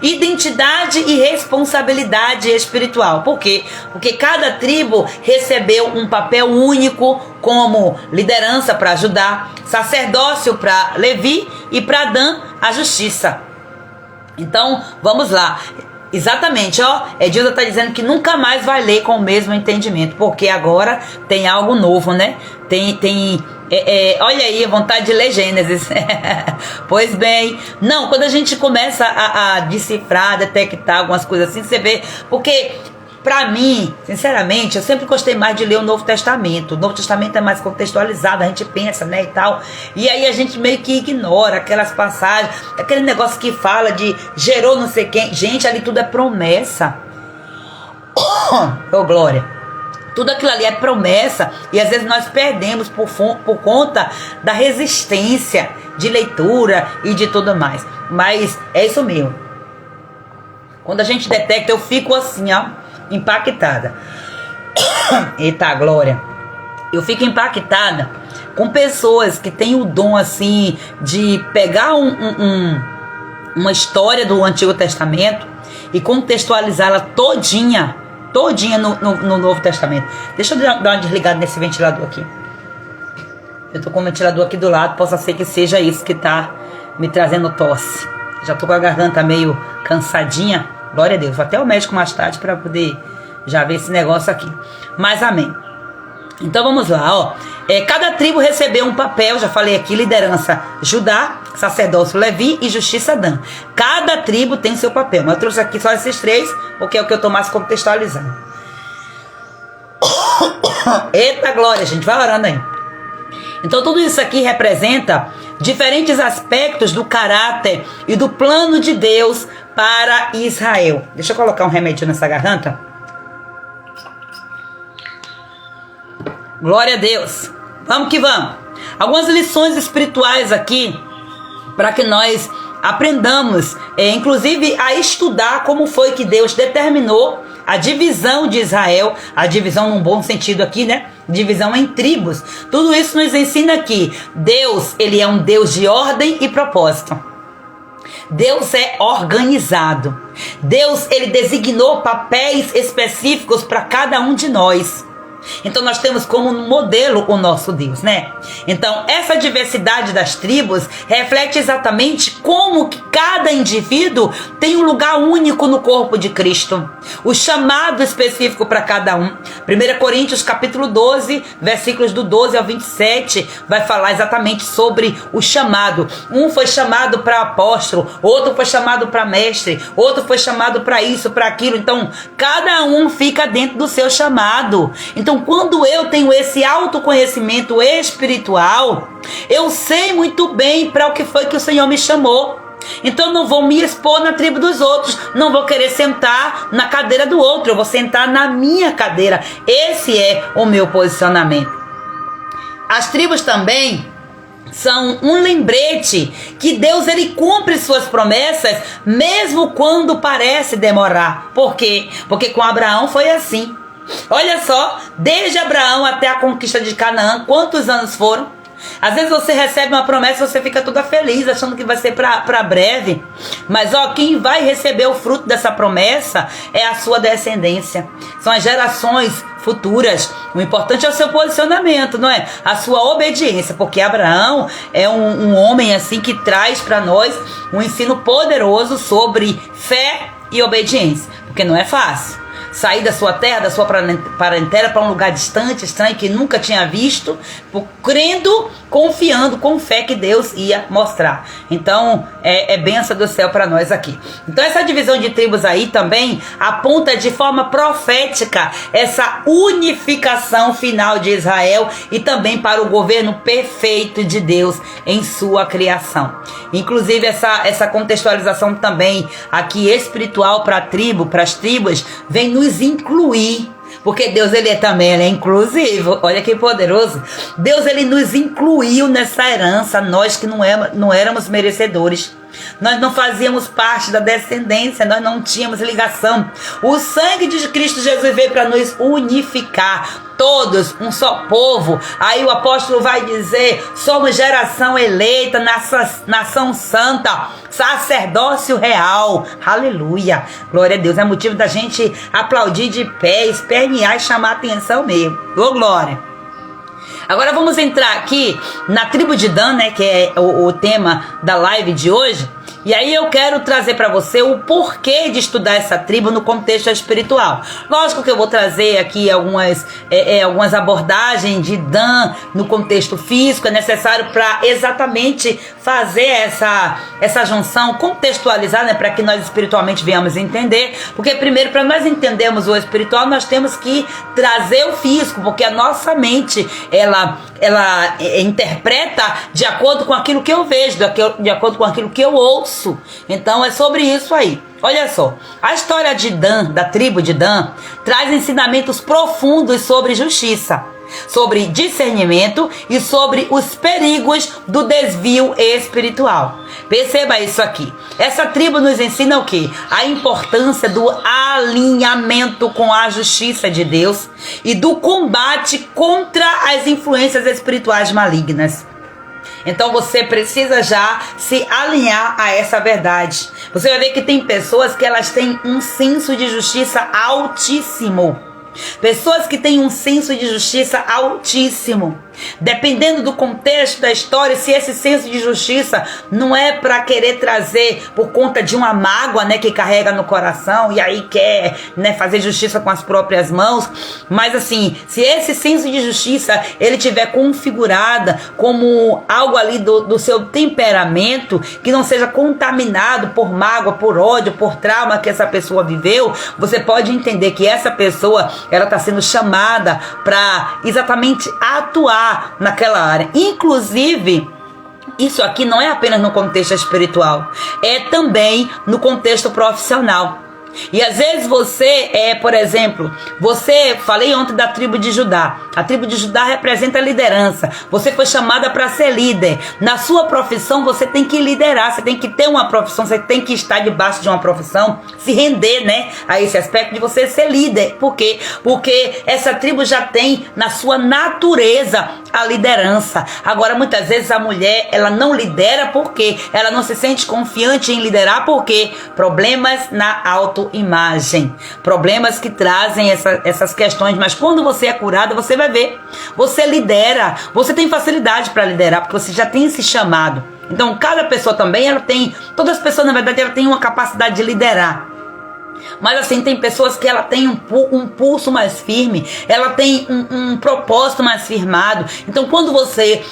Identidade e responsabilidade espiritual. Por quê? Porque cada tribo recebeu um papel único, como liderança para Judá, sacerdócio para Levi e para Dan a justiça. Então, vamos lá. Exatamente, ó, Edilda está dizendo que nunca mais vai ler com o mesmo entendimento, porque agora tem algo novo, né? Olha aí, vontade de ler Gênesis. Pois bem, não, quando a gente começa a decifrar, detectar algumas coisas assim, você vê, porque pra mim, sinceramente, eu sempre gostei mais de ler o Novo Testamento. O Novo Testamento é mais contextualizado, a gente pensa, né, e tal. E aí a gente meio que ignora aquelas passagens, aquele negócio que fala de gerou não sei quem. Gente, ali tudo é promessa. Ô, glória. Tudo aquilo ali é promessa e às vezes nós perdemos por conta da resistência de leitura e de tudo mais. Mas é isso mesmo. Quando a gente detecta, eu fico assim, ó, impactada. Eita, glória. Eu fico impactada com pessoas que têm o dom assim de pegar uma história do Antigo Testamento e contextualizá-la todinha no Novo Testamento. Deixa eu dar uma desligada nesse ventilador aqui. Eu tô com o ventilador aqui do lado, possa ser que seja isso que tá me trazendo tosse. Já tô com a garganta meio cansadinha. Glória a Deus. Vou até o médico mais tarde para poder já ver esse negócio aqui. Mas amém. Então vamos lá, ó. Cada tribo recebeu um papel, já falei aqui, liderança Judá, sacerdócio Levi e justiça Dan. Cada tribo tem seu papel, mas eu trouxe aqui só esses 3, porque é o que eu tô mais contextualizando. Eita glória, gente, vai orando aí. Então tudo isso aqui representa diferentes aspectos do caráter e do plano de Deus para Israel. Deixa eu colocar um remédio nessa garganta. Glória a Deus. Vamos que vamos. Algumas lições espirituais aqui para que nós aprendamos, inclusive a estudar como foi que Deus determinou a divisão de Israel, a divisão num bom sentido aqui, né? Divisão em tribos. Tudo isso nos ensina que Deus, ele é um Deus de ordem e propósito. Deus é organizado. Deus, ele designou papéis específicos para cada um de nós. Então nós temos como modelo o nosso Deus, né? Então essa diversidade das tribos reflete exatamente como que cada indivíduo tem um lugar único no corpo de Cristo. O chamado específico para cada um. 1 Coríntios capítulo 12, versículos do 12 ao 27, vai falar exatamente sobre o chamado. Um foi chamado para apóstolo, outro foi chamado para mestre, outro foi chamado para isso, para aquilo. Então cada um fica dentro do seu chamado. Então quando eu tenho esse autoconhecimento espiritual, eu sei muito bem para o que foi que o Senhor me chamou. Então eu não vou me expor na tribo dos outros, não vou querer sentar na cadeira do outro, eu vou sentar na minha cadeira. Esse é o meu posicionamento. As tribos também são um lembrete que Deus, ele cumpre suas promessas mesmo quando parece demorar. Por quê? Porque com Abraão foi assim. Olha só, desde Abraão até a conquista de Canaã, quantos anos foram? Às vezes você recebe uma promessa e você fica toda feliz, achando que vai ser para breve. Mas ó, quem vai receber o fruto dessa promessa é a sua descendência. São as gerações futuras. O importante é o seu posicionamento, não é? A sua obediência, porque Abraão é um homem assim que traz para nós um ensino poderoso sobre fé e obediência. Porque não é fácil. sair da sua terra, da sua parentela, para um lugar distante, estranho, que nunca tinha visto, crendo, confiando, com fé que Deus ia mostrar. Então, é bênção do céu para nós aqui. Então, essa divisão de tribos aí também aponta de forma profética essa unificação final de Israel e também para o governo perfeito de Deus em sua criação. Inclusive, essa contextualização também aqui espiritual para a tribo, para as tribos, vem nos incluir. Porque Deus, ele é inclusivo. Olha que poderoso. Deus, ele nos incluiu nessa herança, nós que não éramos merecedores. Nós não fazíamos parte da descendência, nós não tínhamos ligação. O sangue de Cristo Jesus veio para nos unificar, todos um só povo. Aí o apóstolo vai dizer: somos geração eleita, nação santa, sacerdócio real. Aleluia, glória a Deus. É motivo da gente aplaudir de pé, espernear e chamar a atenção mesmo. Ô glória. Agora vamos entrar aqui na tribo de Dan, né, que é o tema da live de hoje. E aí eu quero trazer para você o porquê de estudar essa tribo no contexto espiritual. Lógico que eu vou trazer aqui algumas abordagens de Dan no contexto físico. É necessário para exatamente fazer essa junção, contextualizar, né, para que nós espiritualmente venhamos entender. Porque primeiro, para nós entendermos o espiritual, nós temos que trazer o físico, porque a nossa mente, ela interpreta de acordo com aquilo que eu vejo, de acordo com aquilo que eu ouço. Então é sobre isso aí. Olha só, a história de Dan, da tribo de Dan, traz ensinamentos profundos sobre justiça, sobre discernimento e sobre os perigos do desvio espiritual. Perceba isso aqui. Essa tribo nos ensina o quê? A importância do alinhamento com a justiça de Deus e do combate contra as influências espirituais malignas. Então você precisa já se alinhar a essa verdade. Você vai ver que tem pessoas que elas têm um senso de justiça altíssimo. Pessoas que têm um senso de justiça altíssimo. Dependendo do contexto da história, se esse senso de justiça não é para querer trazer por conta de uma mágoa, né, que carrega no coração e aí quer, né, fazer justiça com as próprias mãos, mas assim, se esse senso de justiça ele tiver configurada como algo ali do seu temperamento, que não seja contaminado por mágoa, por ódio, por trauma que essa pessoa viveu, você pode entender que essa pessoa ela está sendo chamada para exatamente atuar naquela área. Inclusive, isso aqui não é apenas no contexto espiritual, é também no contexto profissional. E às vezes você por exemplo, falei ontem da tribo de Judá. A tribo de Judá representa a liderança. Você foi chamada para ser líder. Na sua profissão você tem que liderar, você tem que ter uma profissão, você tem que estar debaixo de uma profissão, se render, né, a esse aspecto de você ser líder. Por quê? Porque essa tribo já tem na sua natureza a liderança. Agora, muitas vezes a mulher, ela não lidera porque ela não se sente confiante em liderar, porque problemas na autoimagem, problemas que trazem essas questões. Mas quando você é curada, você vai ver, você lidera, você tem facilidade para liderar, porque você já tem esse chamado. Então cada pessoa também, todas as pessoas na verdade, ela tem uma capacidade de liderar. Mas assim, tem pessoas que ela tem um pulso mais firme, ela tem um propósito mais firmado. Então quando você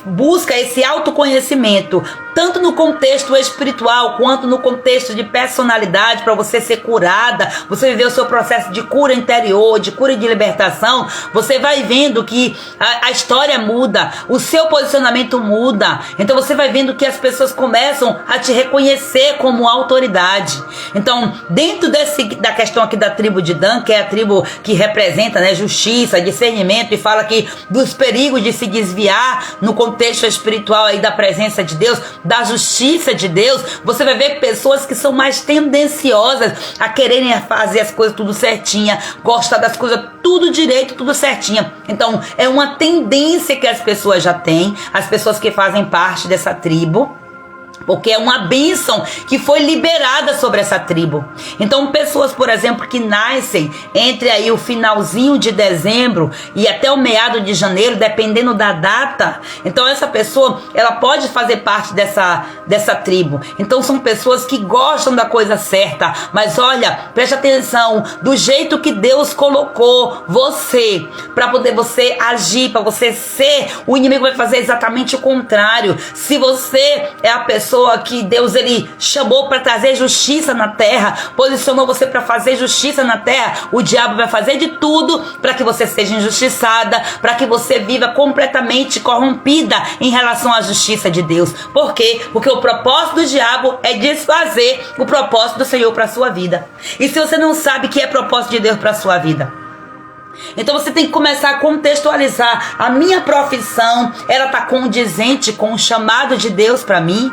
busca esse autoconhecimento, tanto no contexto espiritual quanto no contexto de personalidade, para você ser curada, você viver o seu processo de cura interior, de cura e de libertação, você vai vendo que a história muda, o seu posicionamento muda. Então você vai vendo que as pessoas começam a te reconhecer como autoridade. Então, dentro da questão aqui da tribo de Dan, que é a tribo que representa, né, justiça, discernimento, e fala aqui dos perigos de se desviar no contexto espiritual aí da presença de Deus, da justiça de Deus, você vai ver pessoas que são mais tendenciosas a quererem fazer as coisas tudo certinha, gostar das coisas tudo direito, tudo certinha. Então é uma tendência que as pessoas já têm, as pessoas que fazem parte dessa tribo. porque é uma bênção que foi liberada sobre essa tribo. Então, pessoas, por exemplo, que nascem entre aí o finalzinho de dezembro e até o meado de janeiro, dependendo da data, então essa pessoa, ela pode fazer parte dessa tribo. Então, são pessoas que gostam da coisa certa, mas olha, preste atenção, do jeito que Deus colocou você, para poder você agir, para você ser, o inimigo vai fazer exatamente o contrário. Se você é a pessoa que Deus ele chamou para trazer justiça na terra, posicionou você para fazer justiça na terra, o diabo vai fazer de tudo para que você seja injustiçada, para que você viva completamente corrompida em relação à justiça de Deus. Por quê? Porque o propósito do diabo é desfazer o propósito do Senhor para sua vida. E se você não sabe que é propósito de Deus para sua vida, então você tem que começar a contextualizar. A minha profissão, ela está condizente com o chamado de Deus para mim?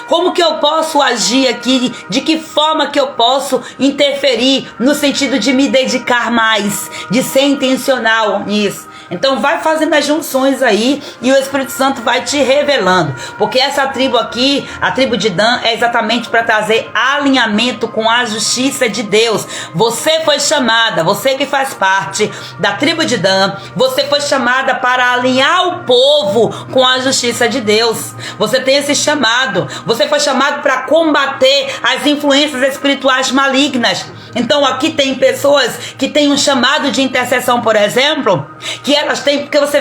Como que eu posso agir aqui? De que forma que eu posso interferir no sentido de me dedicar mais, de ser intencional nisso? Então vai fazendo as junções aí e o Espírito Santo vai te revelando, porque essa tribo aqui, a tribo de Dan, é exatamente para trazer alinhamento com a justiça de Deus. Você foi chamada, você que faz parte da tribo de Dan, você foi chamada para alinhar o povo com a justiça de Deus. Você tem esse chamado, você foi chamado para combater as influências espirituais malignas. Então aqui tem pessoas que têm um chamado de intercessão, por exemplo, que elas têm, porque você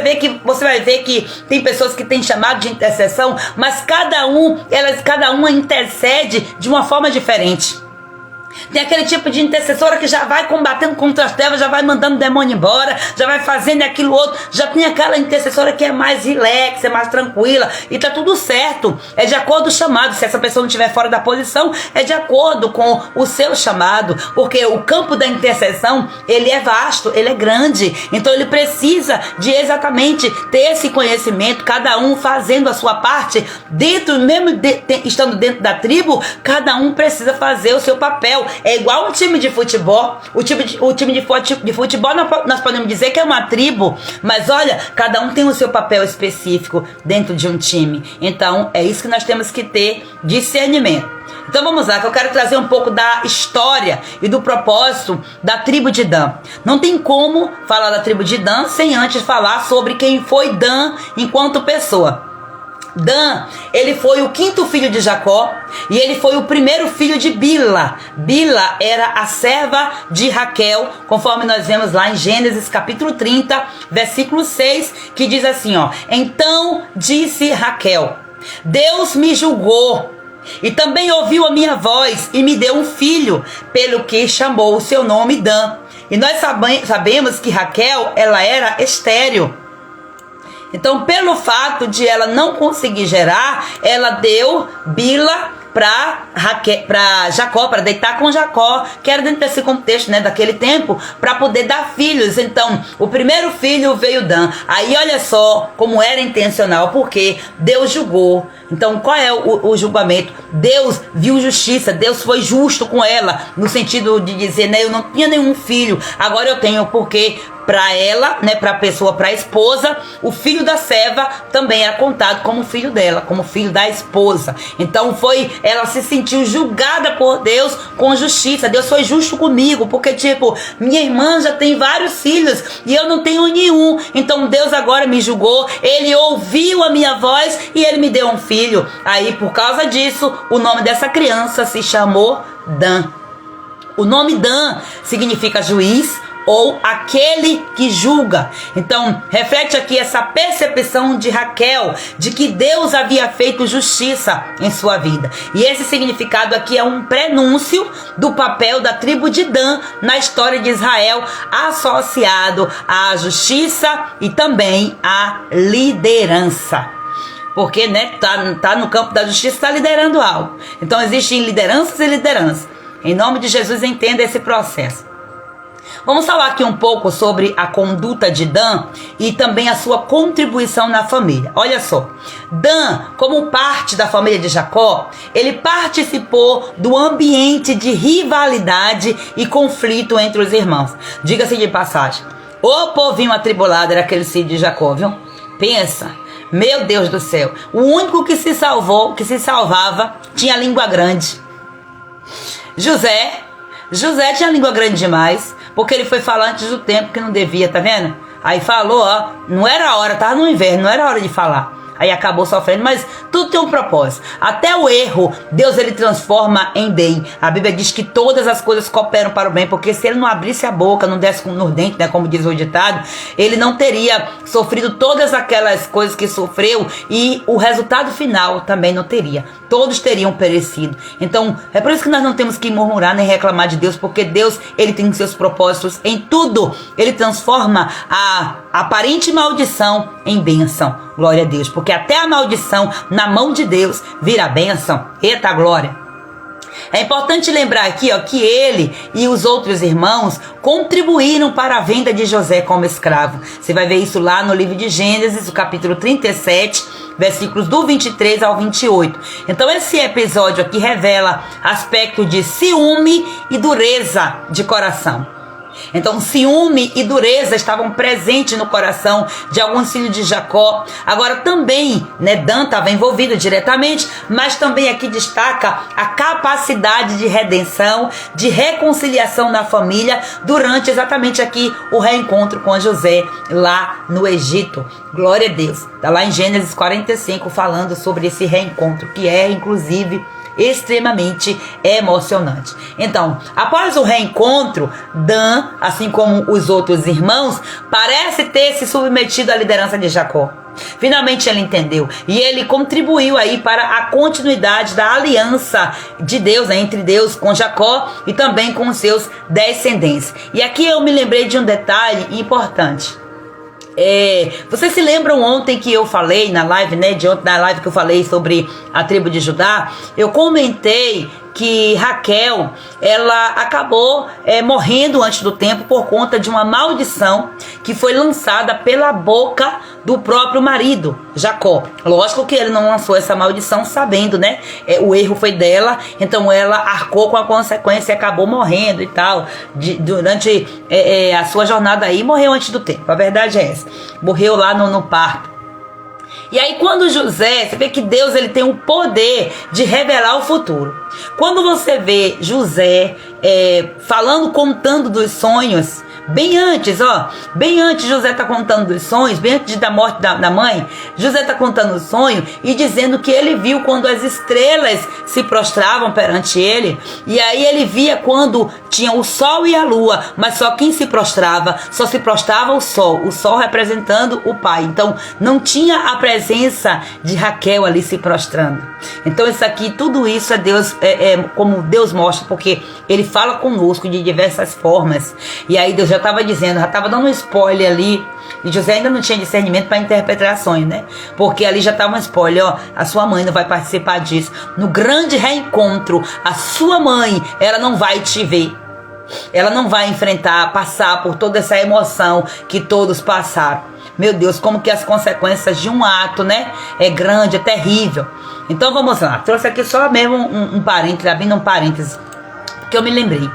vai ver que tem pessoas que têm chamado de intercessão, mas cada uma intercede de uma forma diferente. Tem aquele tipo de intercessora que já vai combatendo contra as trevas, já vai mandando o demônio embora, já vai fazendo aquilo outro. Já tem aquela intercessora que é mais relax, é mais tranquila, e tá tudo certo. É de acordo com o chamado. Se essa pessoa não estiver fora da posição, é de acordo com o seu chamado, porque o campo da intercessão, ele é vasto, ele é grande. Então ele precisa de exatamente ter esse conhecimento, cada um fazendo a sua parte, dentro, mesmo estando dentro da tribo, cada um precisa fazer o seu papel. É igual um time de futebol. O time de futebol nós podemos dizer que é uma tribo, mas olha, cada um tem o seu papel específico dentro de um time. Então é isso que nós temos que ter discernimento. Então vamos lá, que eu quero trazer um pouco da história e do propósito da tribo de Dan. Não tem como falar da tribo de Dan sem antes falar sobre quem foi Dan enquanto pessoa. Dan, ele foi o quinto filho de Jacó e ele foi o primeiro filho de Bila. Bila era a serva de Raquel, conforme nós vemos lá em Gênesis capítulo 30, versículo 6, que diz assim, ó: Então disse Raquel: Deus me julgou e também ouviu a minha voz e me deu um filho, pelo que chamou o seu nome Dan. E nós sabemos que Raquel, ela era estéril. Então, pelo fato de ela não conseguir gerar, ela deu Bila para Jacó, para deitar com Jacó, que era dentro desse contexto, né, daquele tempo, para poder dar filhos. Então, o primeiro filho veio Dan. Aí olha só como era intencional, porque Deus julgou. Então, qual é o julgamento? Deus viu justiça, Deus foi justo com ela, no sentido de dizer, né, eu não tinha nenhum filho, agora eu tenho, porque para ela, né, para a pessoa, para a esposa, o filho da serva também era contado como filho dela, como filho da esposa. Então ela se sentiu julgada por Deus com justiça. Deus foi justo comigo, porque tipo, minha irmã já tem vários filhos e eu não tenho nenhum. Então Deus agora me julgou, ele ouviu a minha voz e ele me deu um filho. Aí por causa disso, o nome dessa criança se chamou Dan. O nome Dan significa juiz, ou aquele que julga. Então, reflete aqui essa percepção de Raquel, de que Deus havia feito justiça em sua vida. E esse significado aqui é um prenúncio do papel da tribo de Dan na história de Israel, associado à justiça e também à liderança. Porque, né, tá no campo da justiça, está liderando algo. Então, existem lideranças e lideranças. Em nome de Jesus, entenda esse processo. Vamos falar aqui um pouco sobre a conduta de Dan e também a sua contribuição na família. Olha só, Dan, como parte da família de Jacó, ele participou do ambiente de rivalidade e conflito entre os irmãos. Diga-se de passagem, o povinho atribulado era aquele filho de Jacó, viu? Pensa, Meu Deus do céu. O único que se salvava, tinha língua grande. José tinha língua grande demais, porque ele foi falar antes do tempo que não devia, tá vendo? Aí falou, ó, não era a hora, tava no inverno, não era a hora de falar. Aí acabou sofrendo, mas tudo tem um propósito. Até o erro, Deus ele transforma em bem. A Bíblia diz que todas as coisas cooperam para o bem, porque se ele não abrisse a boca, não desse nos dentes, né, como diz o ditado, ele não teria sofrido todas aquelas coisas que sofreu e o resultado final também não teria. Todos teriam perecido. Então, é por isso que nós não temos que murmurar nem reclamar de Deus, porque Deus, ele tem seus propósitos em tudo. Ele transforma a aparente maldição em bênção. Glória a Deus, porque até a maldição na mão de Deus vira bênção. Eita glória! É importante lembrar aqui, ó, que ele e os outros irmãos contribuíram para a venda de José como escravo. Você vai ver isso lá no livro de Gênesis, o capítulo 37, versículos do 23 ao 28. Então esse episódio aqui revela aspecto de ciúme e dureza de coração. Então ciúme e dureza estavam presentes no coração de alguns filhos de Jacó. Agora também, né, Dan estava envolvido diretamente, mas também aqui destaca a capacidade de redenção, de reconciliação na família durante exatamente aqui o reencontro com José lá no Egito. Glória a Deus. Está lá em Gênesis 45 falando sobre esse reencontro, que é inclusive extremamente emocionante. Então, após o reencontro, Dan, assim como os outros irmãos, parece ter se submetido à liderança de Jacó. Finalmente ele entendeu e ele contribuiu aí para a continuidade da aliança de Deus, né, entre Deus com Jacó e também com os seus descendentes. E aqui eu me lembrei de um detalhe importante. Vocês se lembram ontem que eu falei na live, né? De ontem, na live que eu falei sobre a tribo de Judá, eu comentei que Raquel, ela acabou morrendo antes do tempo por conta de uma maldição que foi lançada pela boca do próprio marido, Jacó. Lógico que ele não lançou essa maldição sabendo, né? O erro foi dela, então ela arcou com a consequência e acabou morrendo e tal. Durante a sua jornada aí, morreu antes do tempo. A verdade é essa. Morreu lá no parto. E aí quando José, você vê que Deus ele tem o poder de revelar o futuro. Quando você vê José contando dos sonhos, bem antes José está contando dos sonhos, bem antes da morte da mãe, José está contando o sonho e dizendo que ele viu quando as estrelas se prostravam perante ele, e aí ele via quando tinha o sol e a lua, mas só quem se prostrava o sol representando o pai. Então não tinha a presença de Raquel ali se prostrando. Então isso aqui, tudo isso é Deus, como Deus mostra, porque ele fala conosco de diversas formas. E aí Deus já estava dizendo, já estava dando um spoiler ali, e José ainda não tinha discernimento para interpretações, né? Porque ali já estava um spoiler, ó, a sua mãe não vai participar disso. No grande reencontro, a sua mãe, ela não vai te ver. Ela não vai passar por toda essa emoção que todos passaram. Meu Deus, como que as consequências de um ato, né? É grande, é terrível. Então vamos lá, trouxe aqui só mesmo um parênteses, abrindo um parênteses, que eu me lembrei.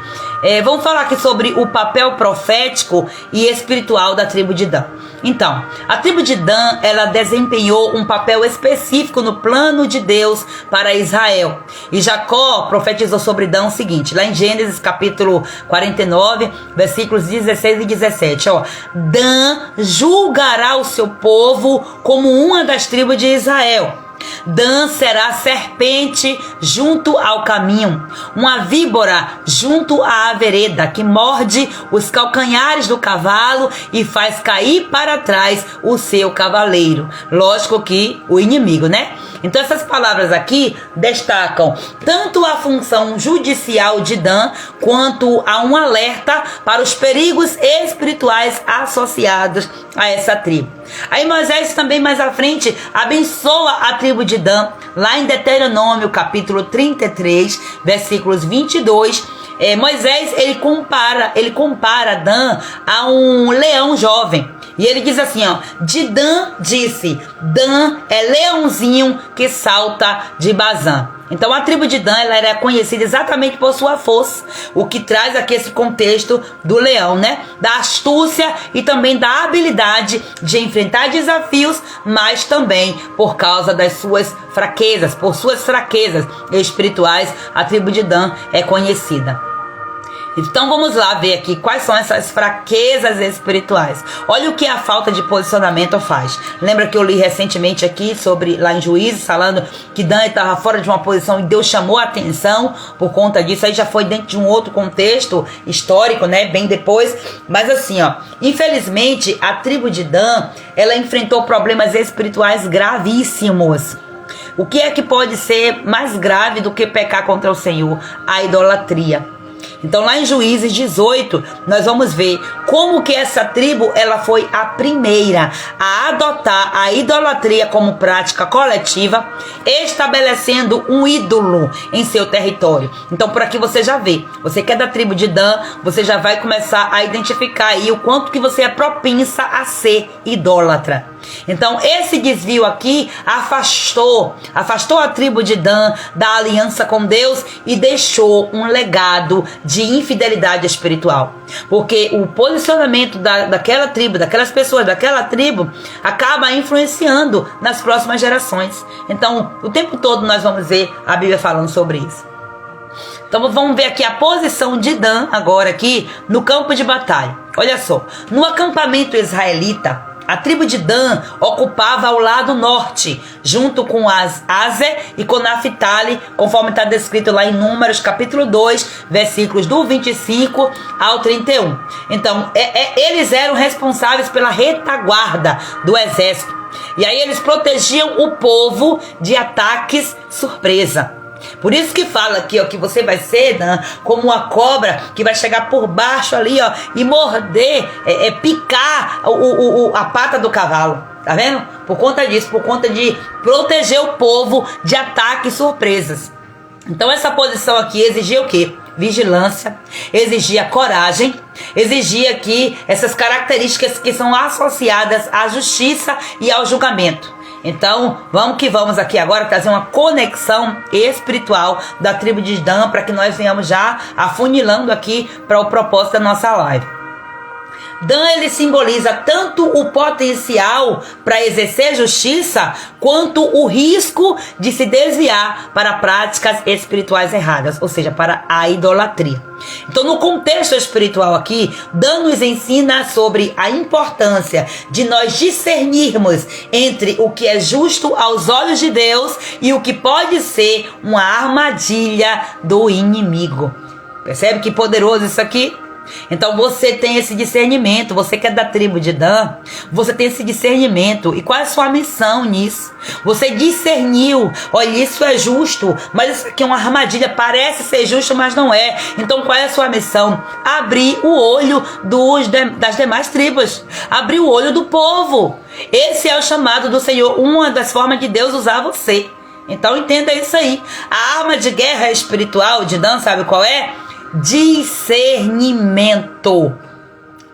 Vamos falar aqui sobre o papel profético e espiritual da tribo de Dan. Então, a tribo de Dan, ela desempenhou um papel específico no plano de Deus para Israel. E Jacó profetizou sobre Dan o seguinte, lá em Gênesis capítulo 49, versículos 16 e 17. Ó, Dan julgará o seu povo como uma das tribos de Israel. Dan será serpente junto ao caminho, uma víbora junto à vereda, que morde os calcanhares do cavalo e faz cair para trás o seu cavaleiro. Lógico que o inimigo, né? Então essas palavras aqui destacam tanto a função judicial de Dan, quanto a um alerta para os perigos espirituais associados a essa tribo. Aí Moisés também mais à frente abençoa a tribo de Dan, lá em Deuteronômio capítulo 33, versículos 22. Moisés ele compara Dan a um leão jovem. E ele diz assim, ó, de Dan disse, Dan é leãozinho que salta de Bazã. Então a tribo de Dan, ela era conhecida exatamente por sua força, o que traz aqui esse contexto do leão, né? Da astúcia e também da habilidade de enfrentar desafios, mas também por causa das suas fraquezas, por suas fraquezas espirituais, a tribo de Dan é conhecida. Então vamos lá ver aqui quais são essas fraquezas espirituais. Olha o que a falta de posicionamento faz. Lembra que eu li recentemente aqui sobre, lá em Juízes, falando que Dan estava fora de uma posição e Deus chamou a atenção por conta disso. Aí já foi dentro de um outro contexto histórico, né? Bem depois. Mas assim, ó, infelizmente a tribo de Dan, ela enfrentou problemas espirituais gravíssimos. O que é que pode ser mais grave do que pecar contra o Senhor? A idolatria. Então lá em Juízes 18, nós vamos ver como que essa tribo, ela foi a primeira a adotar a idolatria como prática coletiva, estabelecendo um ídolo em seu território. Então por aqui você já vê, você que é da tribo de Dan, você já vai começar a identificar aí o quanto que você é propensa a ser idólatra. Então esse desvio aqui afastou a tribo de Dan da aliança com Deus e deixou um legado de infidelidade espiritual, porque o posicionamento daquela tribo, daquelas pessoas, daquela tribo acaba influenciando nas próximas gerações. Então o tempo todo nós vamos ver a Bíblia falando sobre isso. Então vamos ver aqui a posição de Dan agora aqui no campo de batalha. Olha só, no acampamento israelita, a tribo de Dan ocupava o lado norte, junto com Aser e com Naphtali, conforme está descrito lá em Números, capítulo 2, versículos do 25 ao 31. Então, eles eram responsáveis pela retaguarda do exército. E aí eles protegiam o povo de ataques surpresa. Por isso que fala aqui, ó, que você vai ser, Dan, como uma cobra que vai chegar por baixo ali, ó, e morder, picar a pata do cavalo. Tá vendo? Por conta disso, por conta de proteger o povo de ataques surpresas. Então essa posição aqui exigia o quê? Vigilância, exigia coragem, exigia aqui essas características que são associadas à justiça e ao julgamento. Então, vamos que vamos aqui agora trazer uma conexão espiritual da tribo de Dan para que nós venhamos já afunilando aqui para o propósito da nossa live. Dan, ele simboliza tanto o potencial para exercer justiça, quanto o risco de se desviar para práticas espirituais erradas, ou seja, para a idolatria. Então, no contexto espiritual aqui, Dan nos ensina sobre a importância de nós discernirmos entre o que é justo aos olhos de Deus e o que pode ser uma armadilha do inimigo. Percebe que poderoso isso aqui? Então você tem esse discernimento, você que é da tribo de Dan, você tem esse discernimento. E qual é a sua missão nisso? Você discerniu, olha, isso é justo, mas isso aqui é uma armadilha, parece ser justo, mas não é. Então qual é a sua missão? Abrir o olho das demais tribos, abrir o olho do povo. Esse é o chamado do Senhor, uma das formas de Deus usar você. Então entenda isso aí. A arma de guerra espiritual de Dan, sabe qual é? Discernimento.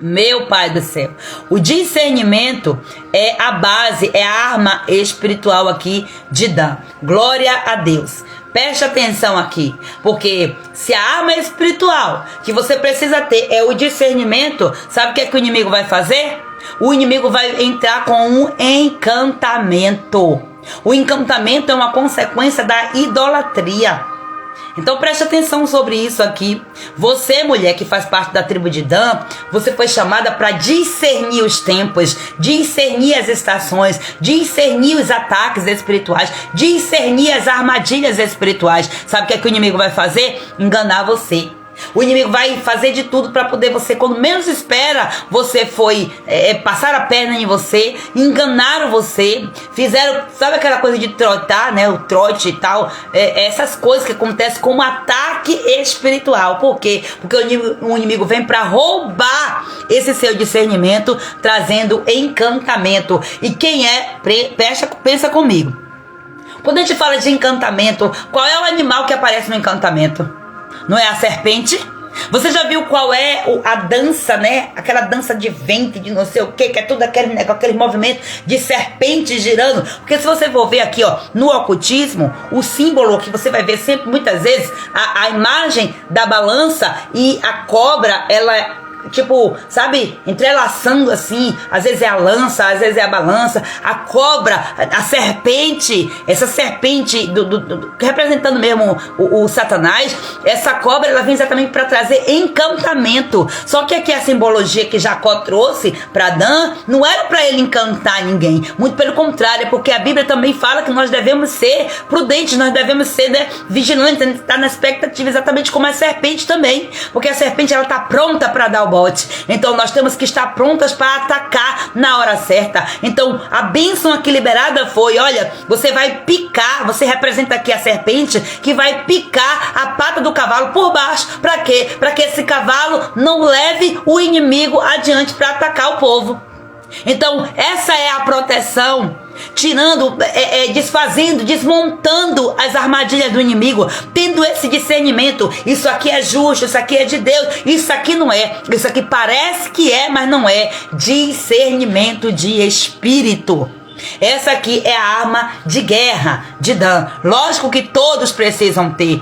Meu Pai do céu, o discernimento é a base, é a arma espiritual aqui de Dan. Glória a Deus. Preste atenção aqui, porque se a arma espiritual que você precisa ter é o discernimento, sabe o que é que o inimigo vai fazer? O inimigo vai entrar com um encantamento. O encantamento é uma consequência da idolatria. Então preste atenção sobre isso aqui. Você, mulher que faz parte da tribo de Dan, você foi chamada para discernir os tempos, discernir as estações, discernir os ataques espirituais, discernir as armadilhas espirituais. Sabe o que é que o inimigo vai fazer? Enganar você. O inimigo vai fazer de tudo para poder você, quando menos espera, você foi passar a perna em você, enganaram você, fizeram, sabe aquela coisa de trotar, né, o trote e tal, essas coisas que acontecem como ataque espiritual. Por quê? Porque o inimigo vem para roubar esse seu discernimento, trazendo encantamento. E quem pensa comigo. Quando a gente fala de encantamento, qual é o animal que aparece no encantamento? Não é a serpente? Você já viu qual é a dança, né? Aquela dança de ventre, de não sei o que é tudo aquele movimento de serpente girando. Porque se você for ver aqui, ó, no ocultismo, o símbolo que você vai ver sempre, muitas vezes, a imagem da balança e a cobra, ela tipo, sabe, entrelaçando assim, às vezes é a lança, às vezes é a balança, a cobra, a serpente, essa serpente representando mesmo o Satanás, essa cobra ela vem exatamente para trazer encantamento. Só que aqui a simbologia que Jacó trouxe para Adão não era para ele encantar ninguém, muito pelo contrário, porque a Bíblia também fala que nós devemos ser prudentes, nós devemos ser, né, vigilantes, estar na expectativa exatamente como a serpente também, porque a serpente ela está pronta para dar o bote. Então nós temos que estar prontas para atacar na hora certa. Então a bênção aqui liberada foi, olha, você vai picar, você representa aqui a serpente que vai picar a pata do cavalo por baixo. Para quê? Para que esse cavalo não leve o inimigo adiante para atacar o povo. Então essa é a proteção, tirando, desfazendo, desmontando as armadilhas do inimigo, tendo esse discernimento. Isso aqui é justo, isso aqui é de Deus, isso aqui não é, isso aqui parece que é, mas não é. Discernimento de espírito. Essa aqui é a arma de guerra de Dan. Lógico que todos precisam ter,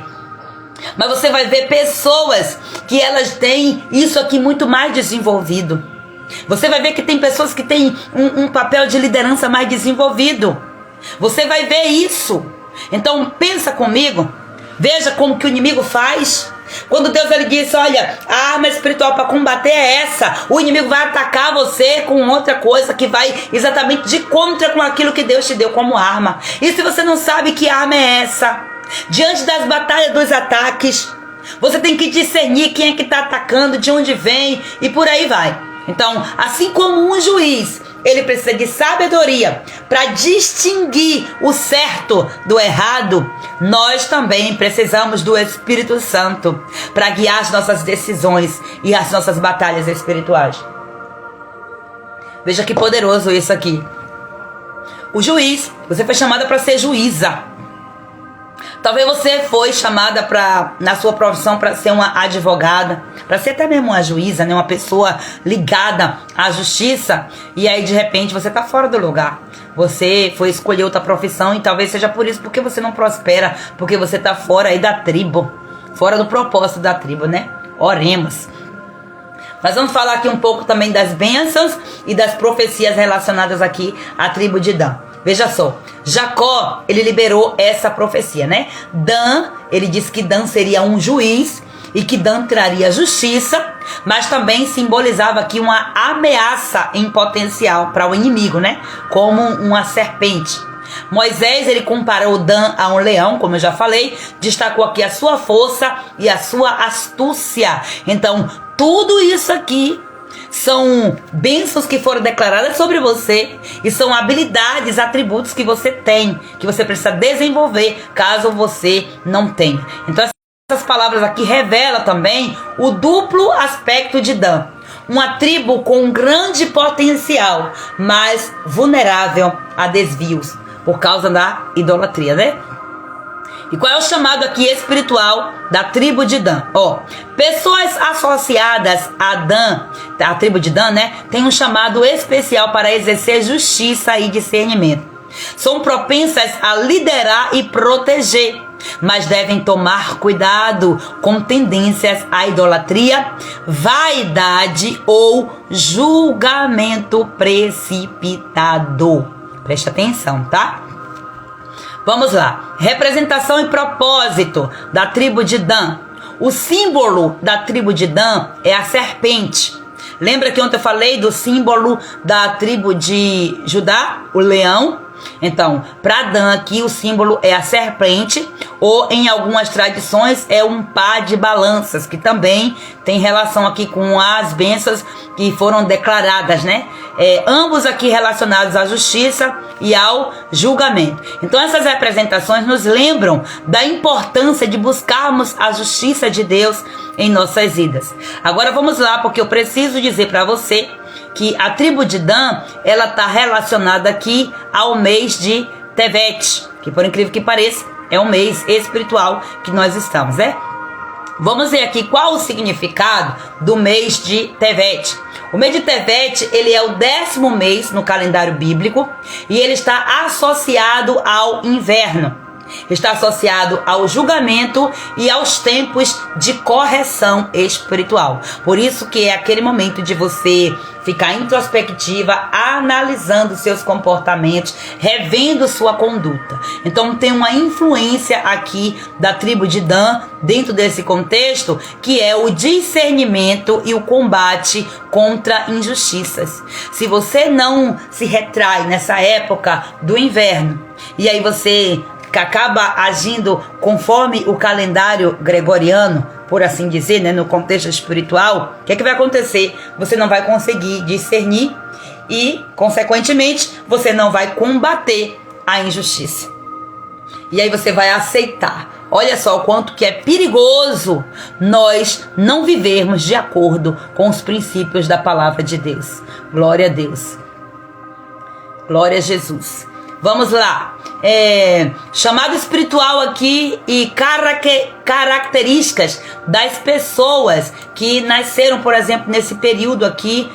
mas você vai ver pessoas que elas têm isso aqui muito mais desenvolvido. Você vai ver que tem pessoas que têm um papel de liderança mais desenvolvido. Você vai ver isso. Então pensa comigo. Veja como que o inimigo faz. Quando Deus ele disse, olha, a arma espiritual para combater é essa. O inimigo vai atacar você com outra coisa que vai exatamente de contra com aquilo que Deus te deu como arma. E se você não sabe que arma é essa, diante das batalhas, dos ataques, você tem que discernir quem é que está atacando, de onde vem e por aí vai. Então, assim como um juiz, ele precisa de sabedoria para distinguir o certo do errado, nós também precisamos do Espírito Santo para guiar as nossas decisões e as nossas batalhas espirituais. Veja que poderoso isso aqui. O juiz, você foi chamada para ser juíza. Talvez você foi chamada na sua profissão para ser uma advogada, para ser até mesmo uma juíza, né? Uma pessoa ligada à justiça, e aí de repente você está fora do lugar. Você foi escolher outra profissão e talvez seja por isso porque você não prospera, porque você está fora aí da tribo, fora do propósito da tribo, né? Oremos. Mas vamos falar aqui um pouco também das bênçãos e das profecias relacionadas aqui à tribo de Dan. Veja só, Jacó, ele liberou essa profecia, né? Dan, ele disse que Dan seria um juiz e que Dan traria justiça, mas também simbolizava aqui uma ameaça em potencial para o inimigo, né? Como uma serpente. Moisés, ele comparou Dan a um leão, como eu já falei, destacou aqui a sua força e a sua astúcia. Então, tudo isso aqui são bênçãos que foram declaradas sobre você e são habilidades, atributos que você tem, que você precisa desenvolver caso você não tenha. Então essas palavras aqui revelam também o duplo aspecto de Dan. Uma tribo com grande potencial, mas vulnerável a desvios por causa da idolatria, né? E qual é o chamado aqui espiritual da tribo de Dan? Pessoas associadas a Dan, a tribo de Dan, né? Tem um chamado especial para exercer justiça e discernimento. São propensas a liderar e proteger, mas devem tomar cuidado com tendências à idolatria, vaidade ou julgamento precipitado. Preste atenção, tá? Vamos lá. Representação e propósito da tribo de Dan. O símbolo da tribo de Dan é a serpente. Lembra que ontem eu falei do símbolo da tribo de Judá? O leão. Então, para Dan aqui o símbolo é a serpente, ou em algumas tradições é um par de balanças, que também tem relação aqui com as bênçãos que foram declaradas, né? Ambos aqui relacionados à justiça e ao julgamento. Então essas representações nos lembram da importância de buscarmos a justiça de Deus em nossas vidas. Agora vamos lá, porque eu preciso dizer para você que a tribo de Dan, ela está relacionada aqui ao mês de Tevet, que por incrível que pareça, é um mês espiritual que nós estamos, né? Vamos ver aqui qual o significado do mês de Tevet. O mês de Tevet, ele é o 10º mês no calendário bíblico e ele está associado ao inverno. Está associado ao julgamento e aos tempos de correção espiritual. Por isso que é aquele momento de você ficar introspectiva, analisando seus comportamentos, revendo sua conduta. Então tem uma influência aqui da tribo de Dan, dentro desse contexto, que é o discernimento e o combate contra injustiças. Se você não se retrai nessa época do inverno, e aí você que acaba agindo conforme o calendário gregoriano, por assim dizer, né, no contexto espiritual, o que é que vai acontecer? Você não vai conseguir discernir e, consequentemente, você não vai combater a injustiça. E aí você vai aceitar. Olha só o quanto que é perigoso nós não vivermos de acordo com os princípios da palavra de Deus. Glória a Deus. Glória a Jesus. Vamos lá. Chamado espiritual aqui e características das pessoas que nasceram, por exemplo, nesse período aqui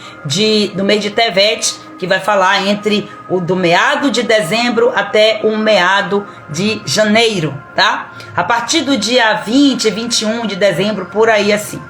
do mês de Tevet, que vai falar entre o do meado de dezembro até o meado de janeiro, tá? A partir do dia 20, 21 de dezembro, por aí assim.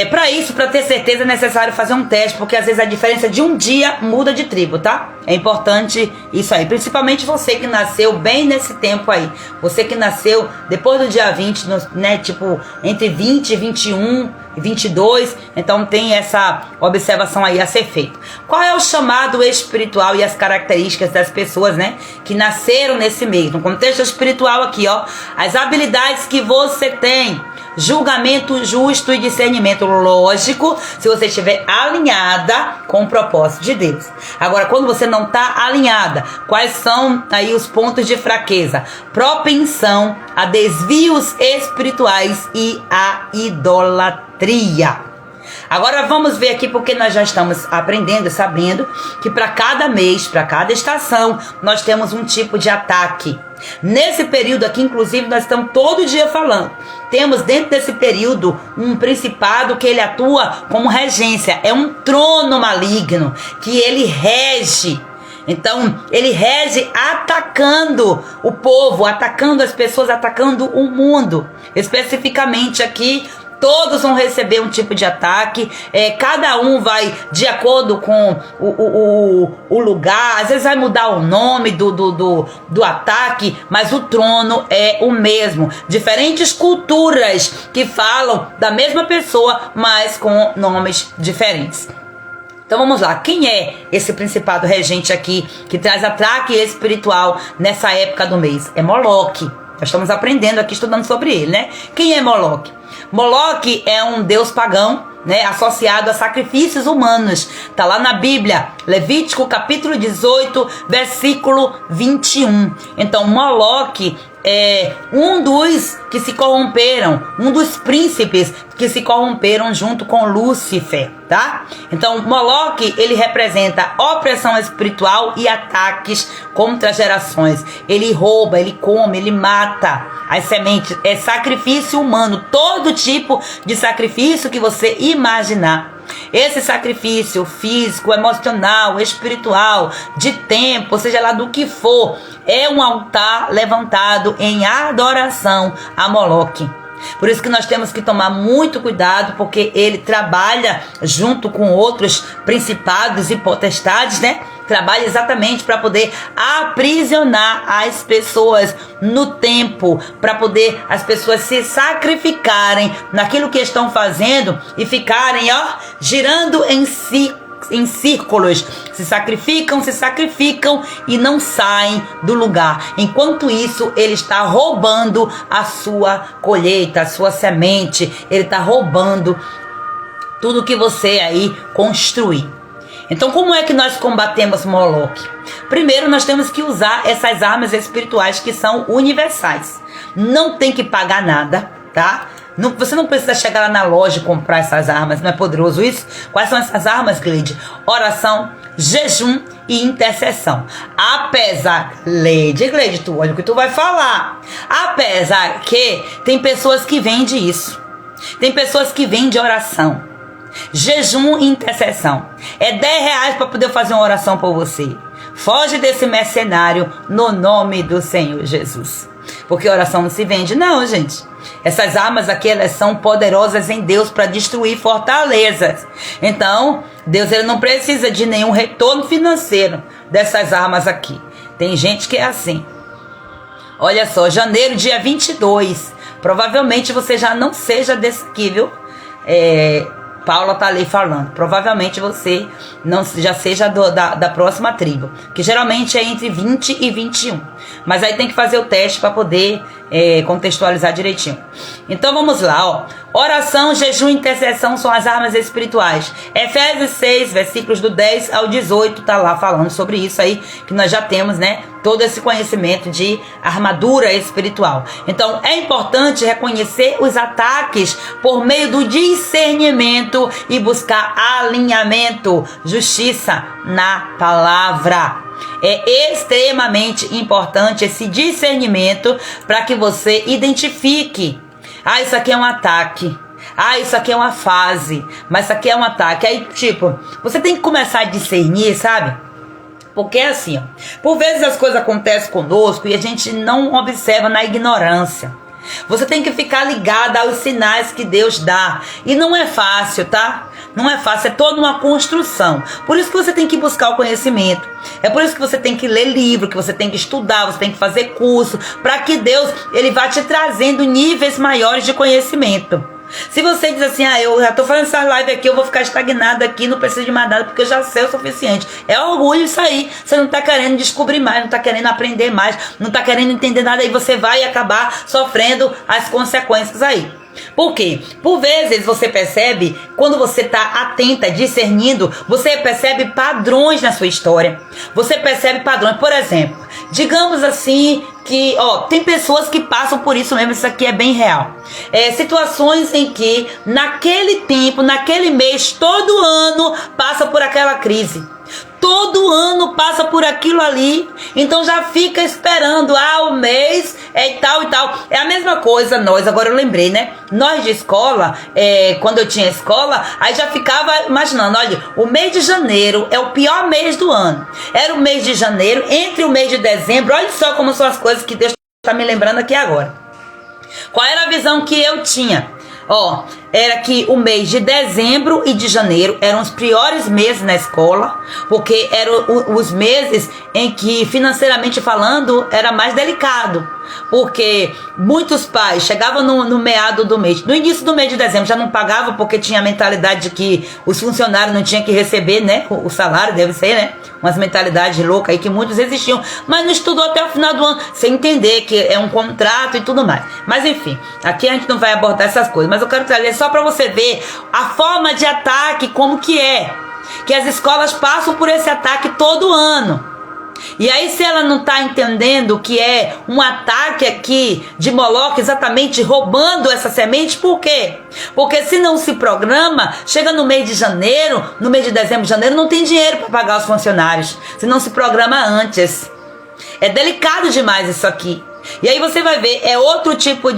Para isso, para ter certeza, é necessário fazer um teste, porque às vezes a diferença de um dia muda de tribo, tá? É importante isso aí, principalmente você que nasceu bem nesse tempo aí. Você que nasceu depois do dia 20, né? Tipo, entre 20 e 21 e 22, então tem essa observação aí a ser feita. Qual é o chamado espiritual e as características das pessoas, né? Que nasceram nesse mês, no contexto espiritual aqui, ó. As habilidades que você tem. Julgamento justo e discernimento lógico, se você estiver alinhada com o propósito de Deus. Agora, quando você não está alinhada, quais são aí os pontos de fraqueza? Propensão a desvios espirituais e a idolatria. Agora vamos ver aqui, porque nós já estamos aprendendo, sabendo que para cada mês, para cada estação, nós temos um tipo de ataque. Nesse período aqui, inclusive, nós estamos todo dia falando. Temos dentro desse período um principado que ele atua como regência. É um trono maligno que ele rege. Então, ele rege atacando o povo, atacando as pessoas, atacando o mundo. Especificamente aqui, todos vão receber um tipo de ataque, cada um vai de acordo com o lugar, às vezes vai mudar o nome do ataque, mas o trono é o mesmo. Diferentes culturas que falam da mesma pessoa, mas com nomes diferentes. Então vamos lá, quem é esse principado regente aqui que traz ataque espiritual nessa época do mês? É Moloque. Nós estamos aprendendo aqui, estudando sobre ele, né? Quem é Moloque? Moloque é um deus pagão, né, associado a sacrifícios humanos. Tá lá na Bíblia, Levítico capítulo 18, versículo 21. Então Moloque é um dos que se corromperam, um dos príncipes que se corromperam junto com Lúcifer, tá? Então Moloque, ele representa opressão espiritual e ataques contra gerações. Ele rouba, ele come, ele mata as sementes. É sacrifício humano, todo tipo de sacrifício que você imaginar. Esse sacrifício físico, emocional, espiritual, de tempo, seja lá do que for, é um altar levantado em adoração a Moloque. Por isso que nós temos que tomar muito cuidado, porque ele trabalha junto com outros principados e potestades, né? Trabalha exatamente para poder aprisionar as pessoas no tempo, para poder as pessoas se sacrificarem naquilo que estão fazendo e ficarem, ó, girando em círculos, se sacrificam e não saem do lugar. Enquanto isso, ele está roubando a sua colheita, a sua semente, ele está roubando tudo que você aí construir. Então, como é que nós combatemos Moloque? Primeiro, nós temos que usar essas armas espirituais que são universais. Não tem que pagar nada, tá? Você não precisa chegar lá na loja e comprar essas armas. Não é poderoso isso? Quais são essas armas, Gleide? Oração, jejum e intercessão. Apesar, Gleide, tu olha o que tu vai falar. Apesar que tem pessoas que vendem isso. Tem pessoas que vendem oração. Jejum e intercessão. É R$10 para poder fazer uma oração por você. Foge desse mercenário no nome do Senhor Jesus. Porque oração não se vende, não, gente. Essas armas aqui, elas são poderosas em Deus para destruir fortalezas. Então, Deus ele não precisa de nenhum retorno financeiro dessas armas aqui. Tem gente que é assim. Olha só, janeiro, dia 22. Provavelmente você já não seja desse aqui, viu? Paula tá ali falando. Provavelmente você não já seja da próxima tribo. Que geralmente é entre 20 e 21. Mas aí tem que fazer o teste para poder contextualizar direitinho. Então vamos lá, ó. Oração, jejum e intercessão são as armas espirituais. Efésios 6, versículos do 10 ao 18, tá lá falando sobre isso aí, que nós já temos, né? Todo esse conhecimento de armadura espiritual. Então é importante reconhecer os ataques por meio do discernimento e buscar alinhamento, justiça na palavra. É extremamente importante esse discernimento para que você identifique. Ah, isso aqui é um ataque. Ah, isso aqui é uma fase. Mas isso aqui é um ataque. Aí, tipo, você tem que começar a discernir, sabe? Porque é assim, ó. Por vezes as coisas acontecem conosco e a gente não observa na ignorância. Você tem que ficar ligada aos sinais que Deus dá. E não é fácil, tá? Não é fácil, é toda uma construção. Por isso que você tem que buscar o conhecimento. É por isso que você tem que ler livro, que você tem que estudar, você tem que fazer curso, para que Deus ele vá te trazendo níveis maiores de conhecimento. Se você diz assim, eu já tô fazendo essa live aqui, eu vou ficar estagnado aqui, não preciso de mais nada, porque eu já sei o suficiente. É orgulho isso aí. Você não tá querendo descobrir mais, não tá querendo aprender mais, não tá querendo entender nada, aí você vai acabar sofrendo as consequências aí. Por quê? Por vezes você percebe, quando você está atenta, discernindo, você percebe padrões na sua história. Você percebe padrões. Por exemplo, digamos assim que, tem pessoas que passam por isso mesmo, isso aqui é bem real. Situações em que naquele tempo, naquele mês, todo ano passa por aquela crise. Todo ano passa por aquilo ali, então já fica esperando, o mês é tal e tal. É a mesma coisa nós, agora eu lembrei, né? Nós de escola, quando eu tinha escola, aí já ficava imaginando, olha, o mês de janeiro é o pior mês do ano. Era o mês de janeiro, entre o mês de dezembro, olha só como são as coisas que Deus está me lembrando aqui agora. Qual era a visão que eu tinha? Era que o mês de dezembro e de janeiro eram os piores meses na escola, porque eram os meses em que, financeiramente falando, era mais delicado. Porque muitos pais chegavam no meado do mês, no início do mês de dezembro já não pagavam, porque tinha a mentalidade de que os funcionários não tinham que receber, né, o salário, deve ser, né, umas mentalidades loucas aí que muitos existiam, mas não estudou até o final do ano, sem entender que é um contrato e tudo mais. Mas enfim, aqui a gente não vai abordar essas coisas, mas eu quero trazer só para você ver a forma de ataque, como que as escolas passam por esse ataque todo ano. E aí, se ela não está entendendo que é um ataque aqui de Moloque, exatamente roubando essa semente, por quê? Porque se não se programa, chega no mês de janeiro, no mês de dezembro, janeiro, não tem dinheiro para pagar os funcionários. Se não se programa antes. É delicado demais isso aqui. E aí você vai ver, é outro tipo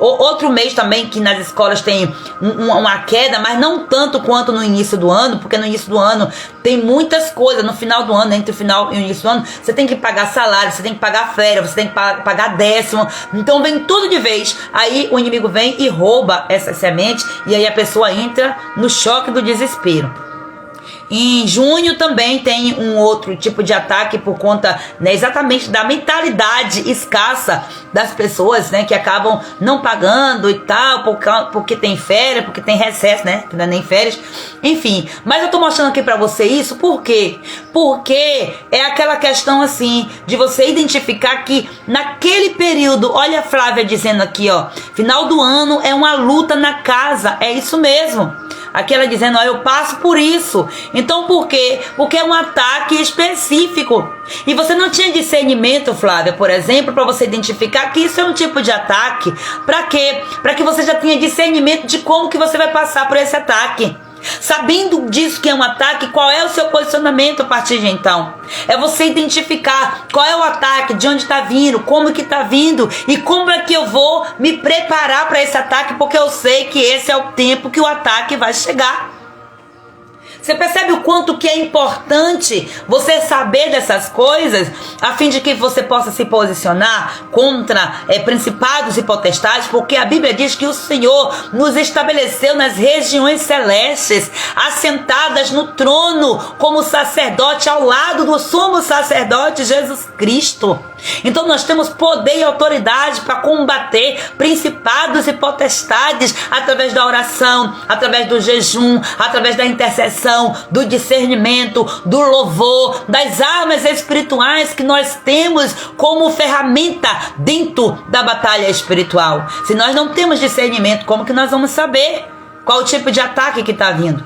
outro mês também que nas escolas tem uma queda, mas não tanto quanto no início do ano, porque no início do ano tem muitas coisas. No final do ano, entre o final e o início do ano, você tem que pagar salário, você tem que pagar férias, você tem que pagar décimo. Então vem tudo de vez. Aí o inimigo vem e rouba essa semente, e aí a pessoa entra no choque do desespero. Em junho também tem um outro tipo de ataque por conta, né, exatamente da mentalidade escassa das pessoas, né, que acabam não pagando e tal, porque tem férias, porque tem recesso, né, que não é nem férias, enfim. Mas eu tô mostrando aqui pra você isso, por quê? Porque é aquela questão assim, de você identificar que naquele período, olha a Flávia dizendo aqui, final do ano é uma luta na casa, é isso mesmo. Aqui ela dizendo, eu passo por isso. Então por quê? Porque é um ataque específico. E você não tinha discernimento, Flávia, por exemplo, para você identificar que isso é um tipo de ataque. Para quê? Para que você já tenha discernimento de como que você vai passar por esse ataque. Sabendo disso que é um ataque, qual é o seu posicionamento a partir de então? É você identificar qual é o ataque, de onde está vindo, como que está vindo e como é que eu vou me preparar para esse ataque, porque eu sei que esse é o tempo que o ataque vai chegar. Você percebe o quanto que é importante você saber dessas coisas, a fim de que você possa se posicionar contra principados e potestades, porque a Bíblia diz que o Senhor nos estabeleceu nas regiões celestes, assentadas no trono, como sacerdote ao lado do sumo sacerdote Jesus Cristo. Então nós temos poder e autoridade para combater principados e potestades através da oração, através do jejum, através da intercessão, do discernimento, do louvor, das armas espirituais que nós temos como ferramenta dentro da batalha espiritual. Se nós não temos discernimento, como que nós vamos saber qual o tipo de ataque que está vindo?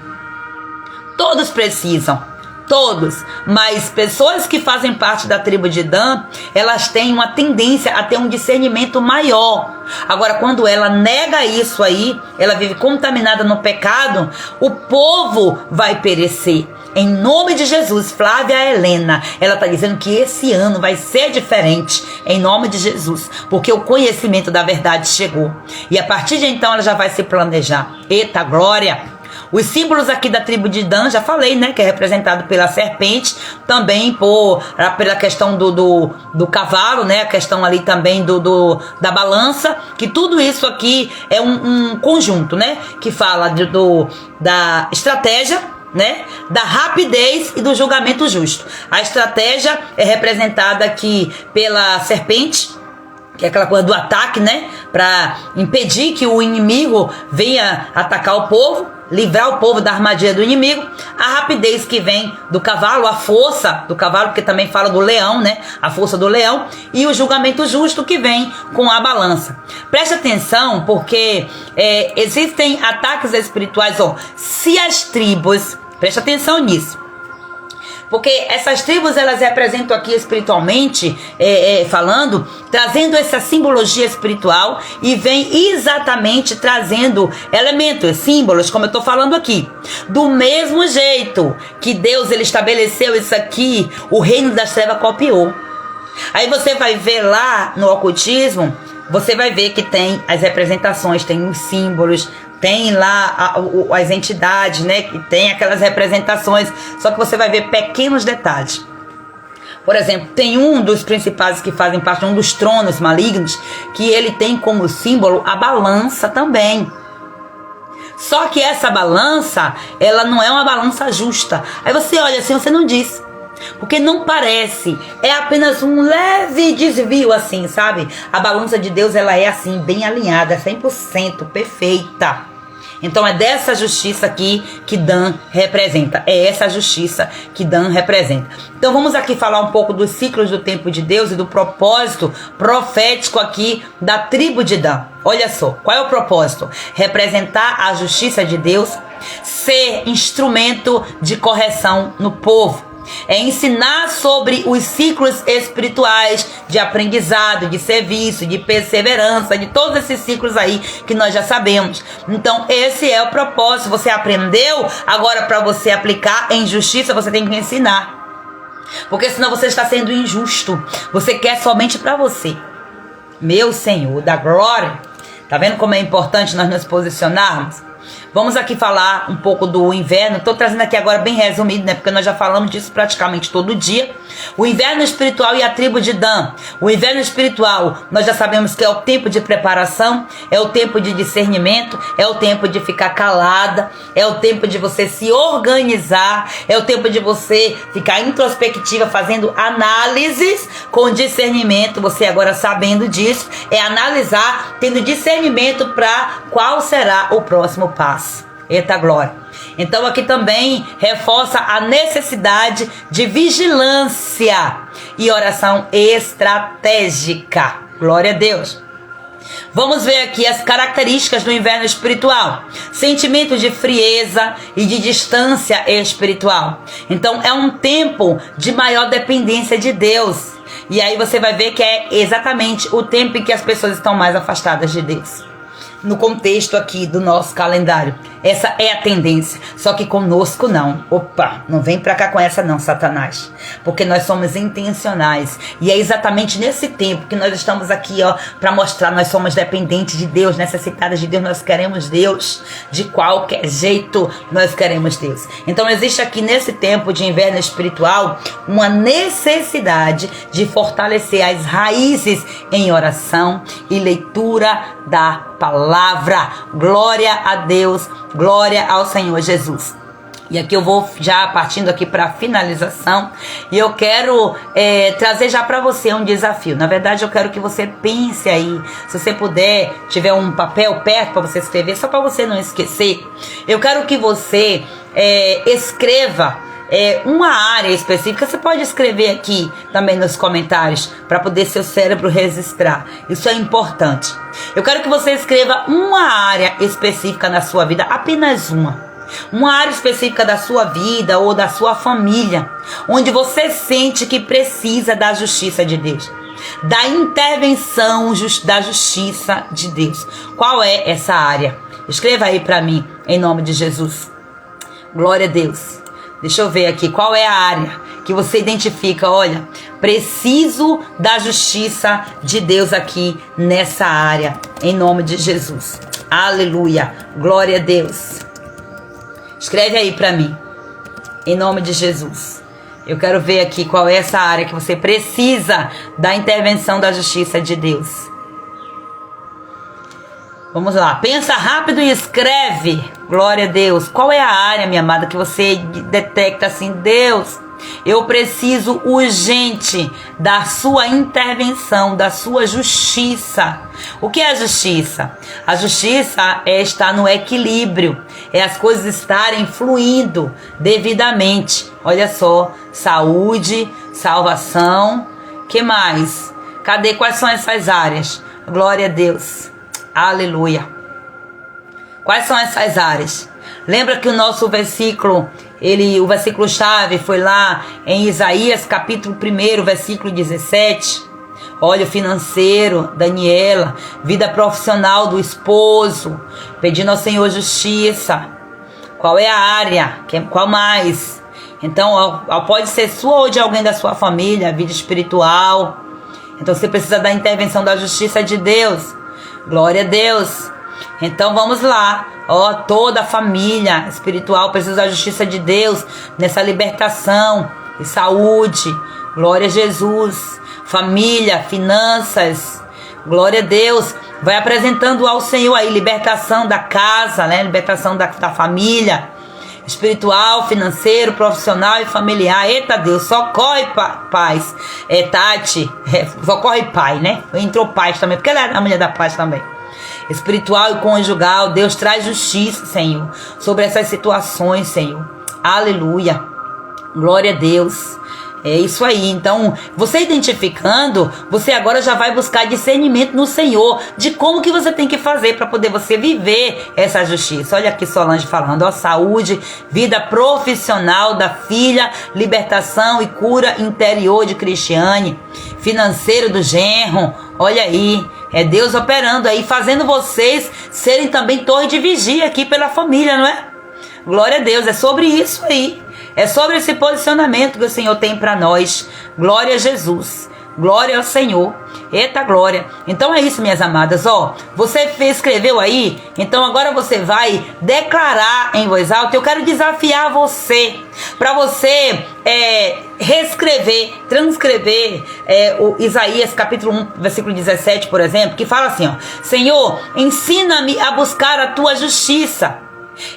Todos precisam. Todos, mas pessoas que fazem parte da tribo de Dan, elas têm uma tendência a ter um discernimento maior. Agora, quando ela nega isso aí, ela vive contaminada no pecado, o povo vai perecer. Em nome de Jesus, Flávia Helena, ela está dizendo que esse ano vai ser diferente, em nome de Jesus, porque o conhecimento da verdade chegou. E a partir de então ela já vai se planejar. Eita glória! Os símbolos aqui da tribo de Dan, já falei, né? Que é representado pela serpente, também pela questão do cavalo, né? A questão ali também da balança, que tudo isso aqui é um conjunto, né? Que fala da estratégia, né? Da rapidez e do julgamento justo. A estratégia é representada aqui pela serpente, que é aquela coisa do ataque, né? Para impedir que o inimigo venha atacar o povo, livrar o povo da armadilha do inimigo. A rapidez que vem do cavalo, a força do cavalo, porque também fala do leão, né? A força do leão. E o julgamento justo que vem com a balança. Preste atenção, porque existem ataques espirituais. Se as tribos, preste atenção nisso, porque essas tribos, elas representam aqui espiritualmente, falando, trazendo essa simbologia espiritual, e vem exatamente trazendo elementos, símbolos, como eu estou falando aqui. Do mesmo jeito que Deus ele estabeleceu isso aqui, o reino das trevas copiou. Aí você vai ver lá no ocultismo, você vai ver que tem as representações, tem os símbolos, tem lá as entidades, né? Que tem aquelas representações, só que você vai ver pequenos detalhes. Por exemplo, tem um dos principais que fazem parte, um dos tronos malignos, que ele tem como símbolo a balança também. Só que essa balança, ela não é uma balança justa. Aí você olha assim, você não diz, porque não parece, é apenas um leve desvio assim, sabe? A balança de Deus, ela é assim, bem alinhada, 100% perfeita. Então é dessa justiça aqui que Dan representa. É essa justiça que Dan representa. Então vamos aqui falar um pouco dos ciclos do tempo de Deus e do propósito profético aqui da tribo de Dan. Olha só, qual é o propósito? Representar a justiça de Deus, ser instrumento de correção no povo. É ensinar sobre os ciclos espirituais de aprendizado, de serviço, de perseverança, de todos esses ciclos aí que nós já sabemos. Então esse é o propósito. Você aprendeu, agora para você aplicar em justiça você tem que ensinar. Porque senão você está sendo injusto. Você quer somente para você. Meu Senhor da glória. Tá vendo como é importante nós nos posicionarmos? Vamos aqui falar um pouco do inverno. Estou trazendo aqui agora bem resumido, né? Porque nós já falamos disso praticamente todo dia. O inverno espiritual e a tribo de Dan. O inverno espiritual, nós já sabemos que é o tempo de preparação, é o tempo de discernimento, é o tempo de ficar calada, é o tempo de você se organizar, é o tempo de você ficar introspectiva, fazendo análises com discernimento. Você agora sabendo disso, é analisar, tendo discernimento para qual será o próximo passo. Eita glória. Então aqui também reforça a necessidade de vigilância e oração estratégica. Glória a Deus. Vamos ver aqui as características do inverno espiritual. Sentimento de frieza e de distância espiritual. Então é um tempo de maior dependência de Deus. E aí você vai ver que é exatamente o tempo em que as pessoas estão mais afastadas de Deus. no contexto aqui do nosso calendário. Essa é a tendência, só que conosco não. Opa, não vem pra cá com essa não, Satanás, porque nós somos intencionais, e é exatamente nesse tempo que nós estamos aqui, ó, pra mostrar, nós somos dependentes de Deus, necessitadas de Deus, nós queremos Deus, de qualquer jeito nós queremos Deus. Então existe aqui nesse tempo de inverno espiritual uma necessidade de fortalecer as raízes em oração e leitura da palavra. Glória a Deus, glória ao Senhor Jesus. E aqui eu vou já partindo aqui para a finalização, e eu quero trazer já para você um desafio. Na verdade, eu quero que você pense aí, se você puder, tiver um papel perto para você escrever, só para você não esquecer. Eu quero que você escreva uma área específica. Você pode escrever aqui também nos comentários para poder seu cérebro registrar. Isso é importante. Eu quero que você escreva uma área específica na sua vida, apenas uma área específica da sua vida ou da sua família, onde você sente que precisa da justiça de Deus, da intervenção da justiça de Deus. Qual é essa área? Escreva aí para mim, em nome de Jesus. Glória a Deus. Deixa eu ver aqui, qual é a área que você identifica? Olha, preciso da justiça de Deus aqui nessa área, em nome de Jesus. Aleluia, glória a Deus. Escreve aí para mim, em nome de Jesus. Eu quero ver aqui qual é essa área que você precisa da intervenção da justiça de Deus. Vamos lá, pensa rápido e escreve. Glória a Deus. Qual é a área, minha amada, que você detecta assim, Deus, eu preciso urgente da sua intervenção, da sua justiça. O que é a justiça? A justiça é estar no equilíbrio, é as coisas estarem fluindo devidamente. Olha só, saúde, salvação, que mais? Cadê? Quais são essas áreas? Glória a Deus. Aleluia. Quais são essas áreas? Lembra que o nosso versículo, o versículo chave foi lá em Isaías capítulo 1, versículo 17. Olha, o financeiro, Daniela, vida profissional do esposo, pedindo ao Senhor justiça. Qual é a área? Qual mais? Então, pode ser sua ou de alguém da sua família, vida espiritual. Então, você precisa da intervenção da justiça de Deus. Glória a Deus. Então vamos lá, ó, toda a família espiritual precisa da justiça de Deus nessa libertação e saúde. Glória a Jesus. Família, finanças, glória a Deus. Vai apresentando ao Senhor aí libertação da casa, né? Libertação da família, espiritual, financeiro, profissional e familiar. Eita Deus, socorre paz. Tati, socorre pai, né? Entrou paz também, porque ela é a mulher da paz também. Espiritual e conjugal, Deus traz justiça, Senhor, sobre essas situações, Senhor. Aleluia, glória a Deus. É isso aí. Então, você identificando, você agora já vai buscar discernimento no Senhor de como que você tem que fazer para poder você viver essa justiça. Olha aqui Solange falando, ó, saúde, vida profissional da filha, libertação e cura interior de Cristiane, financeiro do genro. Olha aí, é Deus operando aí, fazendo vocês serem também torre de vigia aqui pela família, não é? Glória a Deus, é sobre isso aí. É sobre esse posicionamento que o Senhor tem para nós. Glória a Jesus. Glória ao Senhor. Eita glória. Então é isso, minhas amadas. Ó, você escreveu aí? Então agora você vai declarar em voz alta. Eu quero desafiar você. Para você reescrever, transcrever o Isaías capítulo 1, versículo 17, por exemplo. Que fala assim, ó. Senhor, ensina-me a buscar a tua justiça.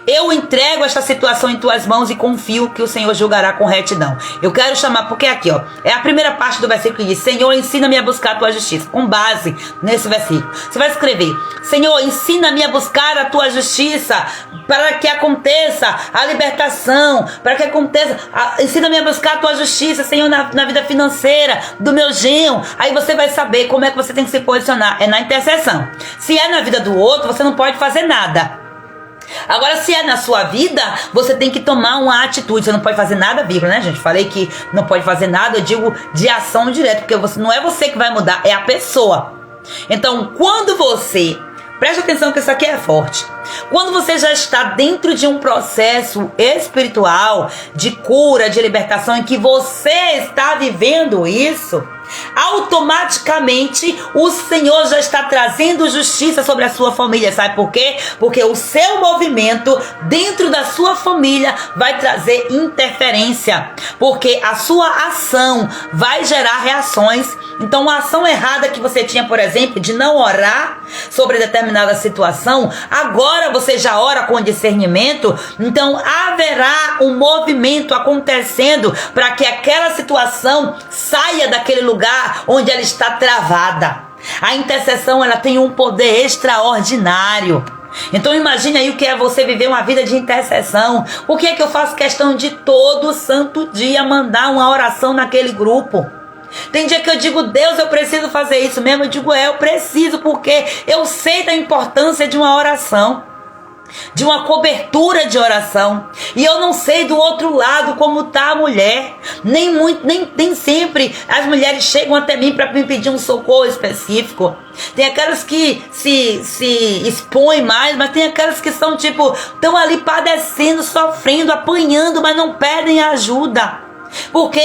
Eu entrego esta situação em tuas mãos e confio que o Senhor julgará com retidão. Eu quero chamar, porque aqui, ó, é a primeira parte do versículo que diz: Senhor, ensina-me a buscar a tua justiça. Com base nesse versículo, você vai escrever: Senhor, ensina-me a buscar a tua justiça, para que aconteça a libertação, para que aconteça, ensina-me a buscar a tua justiça, Senhor, na vida financeira do meu genro. Aí você vai saber como é que você tem que se posicionar. É na intercessão. Se é na vida do outro, você não pode fazer nada. Agora, se é na sua vida, você tem que tomar uma atitude. Você não pode fazer nada, vírgula, né, gente? Falei que não pode fazer nada, eu digo de ação direta, porque não é você que vai mudar, é a pessoa. Então, quando você Preste atenção que isso aqui é forte. Quando você já está dentro de um processo espiritual, de cura, de libertação, em que você está vivendo isso, automaticamente o Senhor já está trazendo justiça sobre a sua família. Sabe por quê? Porque o seu movimento dentro da sua família vai trazer interferência, porque a sua ação vai gerar reações. Então, uma ação errada que você tinha, por exemplo, de não orar sobre determinada situação, agora você já ora com discernimento. Então haverá um movimento acontecendo para que aquela situação saia daquele lugar onde ela está travada. A intercessão, ela tem um poder extraordinário. Então imagine aí o que é você viver uma vida de intercessão. Por que é que eu faço questão de todo santo dia mandar uma oração naquele grupo? Tem dia que eu digo, Deus, eu preciso fazer isso mesmo. Eu digo, eu preciso, porque eu sei da importância de uma oração, de uma cobertura de oração. E eu não sei do outro lado como está a mulher. Nem sempre as mulheres chegam até mim para me pedir um socorro específico. Tem aquelas que se expõem mais, mas tem aquelas que são estão ali padecendo, sofrendo, apanhando, mas não pedem ajuda. Porque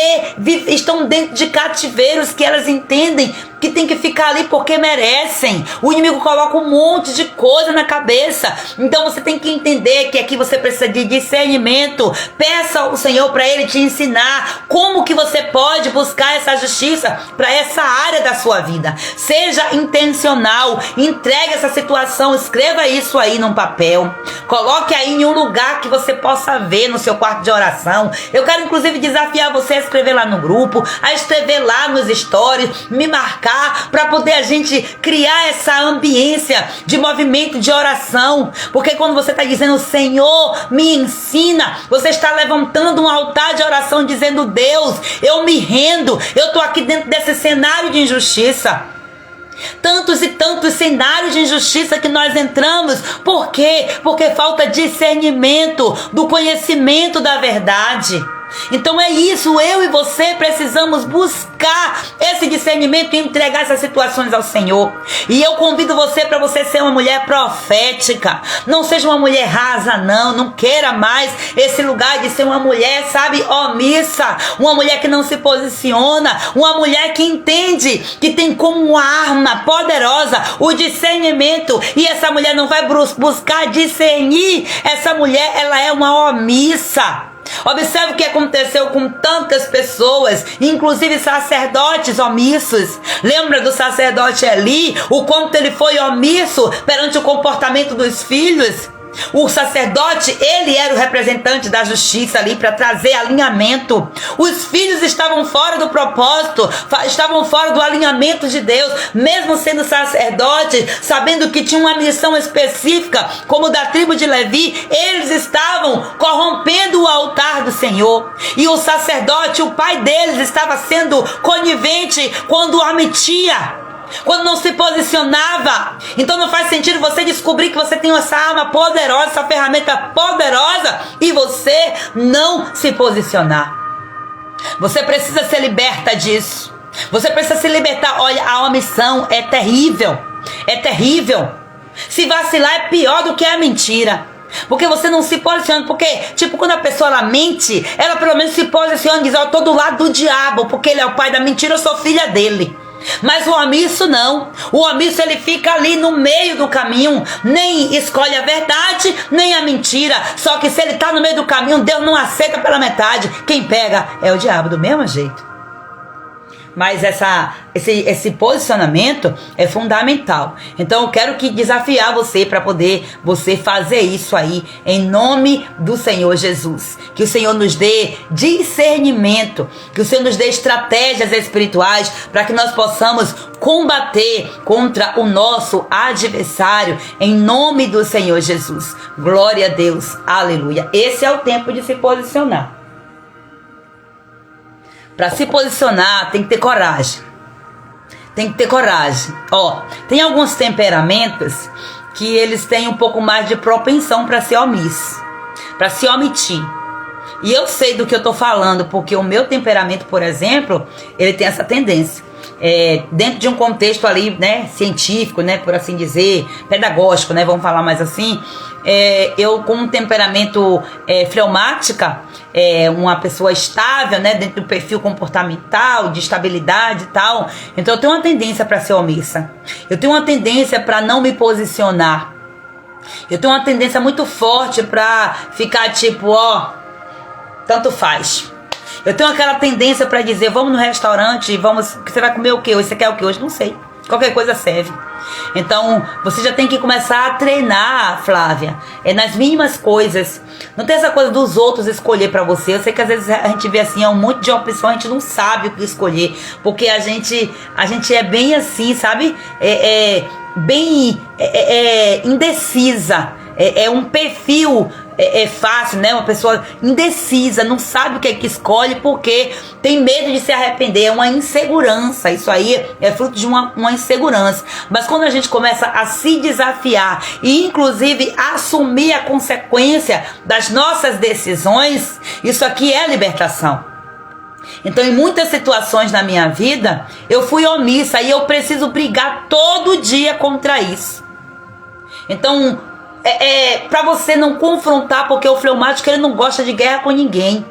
estão dentro de cativeiros que elas entendem que tem que ficar ali porque merecem. O inimigo coloca um monte de coisa na cabeça. Então você tem que entender que aqui você precisa de discernimento. Peça ao Senhor para Ele te ensinar como que você pode buscar essa justiça para essa área da sua vida. Seja intencional, entregue essa situação, escreva isso aí num papel, coloque aí em um lugar que você possa ver no seu quarto de oração. Eu quero inclusive desafiar você a escrever lá no grupo, a escrever lá nos stories, me marcar, para poder a gente criar essa ambiência de movimento de oração. Porque quando você está dizendo, Senhor, me ensina, você está levantando um altar de oração dizendo, Deus, eu me rendo, eu estou aqui dentro desse cenário de injustiça. Tantos e tantos cenários de injustiça que nós entramos. Por quê? Porque falta discernimento do conhecimento da verdade. Então é isso, eu e você precisamos buscar esse discernimento e entregar essas situações ao Senhor. E eu convido você para você ser uma mulher profética. Não seja uma mulher rasa, não queira mais esse lugar de ser uma mulher, omissa. Uma mulher que não se posiciona, uma mulher que entende que tem como uma arma poderosa o discernimento. E essa mulher não vai buscar discernir. Essa mulher, ela é uma omissa. Observe o que aconteceu com tantas pessoas, inclusive sacerdotes omissos. Lembra do sacerdote Eli? O quanto ele foi omisso perante o comportamento dos filhos? O sacerdote, ele era o representante da justiça ali para trazer alinhamento. Os filhos estavam fora do propósito, estavam fora do alinhamento de Deus, mesmo sendo sacerdotes, sabendo que tinha uma missão específica, como da tribo de Levi. Eles estavam corrompendo o altar do Senhor. E o sacerdote, o pai deles, estava sendo conivente quando omitia, quando não se posicionava. Então não faz sentido você descobrir que você tem essa arma poderosa, essa ferramenta poderosa, e você não se posicionar. Você precisa ser liberta disso. Você precisa se libertar. Olha, a omissão é terrível. É terrível. Se vacilar é pior do que a mentira. Porque você não se posiciona. Porque, quando a pessoa ela mente, ela pelo menos se posiciona e diz, eu tô do lado do diabo, porque ele é o pai da mentira, eu sou filha dele. Mas o omisso não. O omisso, ele fica ali no meio do caminho, nem escolhe a verdade, nem a mentira. Só que se ele está no meio do caminho, Deus não aceita pela metade. Quem pega é o diabo do mesmo jeito. Mas esse posicionamento é fundamental. Então eu quero desafiar você para poder você fazer isso aí em nome do Senhor Jesus. Que o Senhor nos dê discernimento, que o Senhor nos dê estratégias espirituais para que nós possamos combater contra o nosso adversário em nome do Senhor Jesus. Glória a Deus, aleluia. Esse é o tempo de se posicionar. Para se posicionar tem que ter coragem. Tem que ter coragem. Tem alguns temperamentos que eles têm um pouco mais de propensão para ser omisso, para se omitir. E eu sei do que eu estou falando, porque o meu temperamento, por exemplo, ele tem essa tendência. dentro de um contexto ali, né, científico, né, por assim dizer, pedagógico, né, vamos falar mais assim, eu com um temperamento fleumática, uma pessoa estável, né, dentro do perfil comportamental, de estabilidade e tal, então eu tenho uma tendência para ser omissa, eu tenho uma tendência para não me posicionar, eu tenho uma tendência muito forte para ficar tipo, tanto faz. Eu tenho aquela tendência para dizer, vamos no restaurante, você vai comer o quê? Hoje você quer o quê? Hoje não sei. Qualquer coisa serve. Então, você já tem que começar a treinar, Flávia, nas mínimas coisas. Não tem essa coisa dos outros escolher pra você. Eu sei que às vezes a gente vê assim, um monte de opção, a gente não sabe o que escolher. Porque a gente é bem assim, sabe? Bem indecisa. É um perfil fácil, né? Uma pessoa indecisa, não sabe o que é que escolhe porque tem medo de se arrepender, é uma insegurança. Isso aí é fruto de uma insegurança. Mas quando a gente começa a se desafiar e inclusive assumir a consequência das nossas decisões, isso aqui é libertação. Então, em muitas situações na minha vida, eu fui omissa e eu preciso brigar todo dia contra isso. Então, para você não confrontar, porque o fleumático ele não gosta de guerra com ninguém.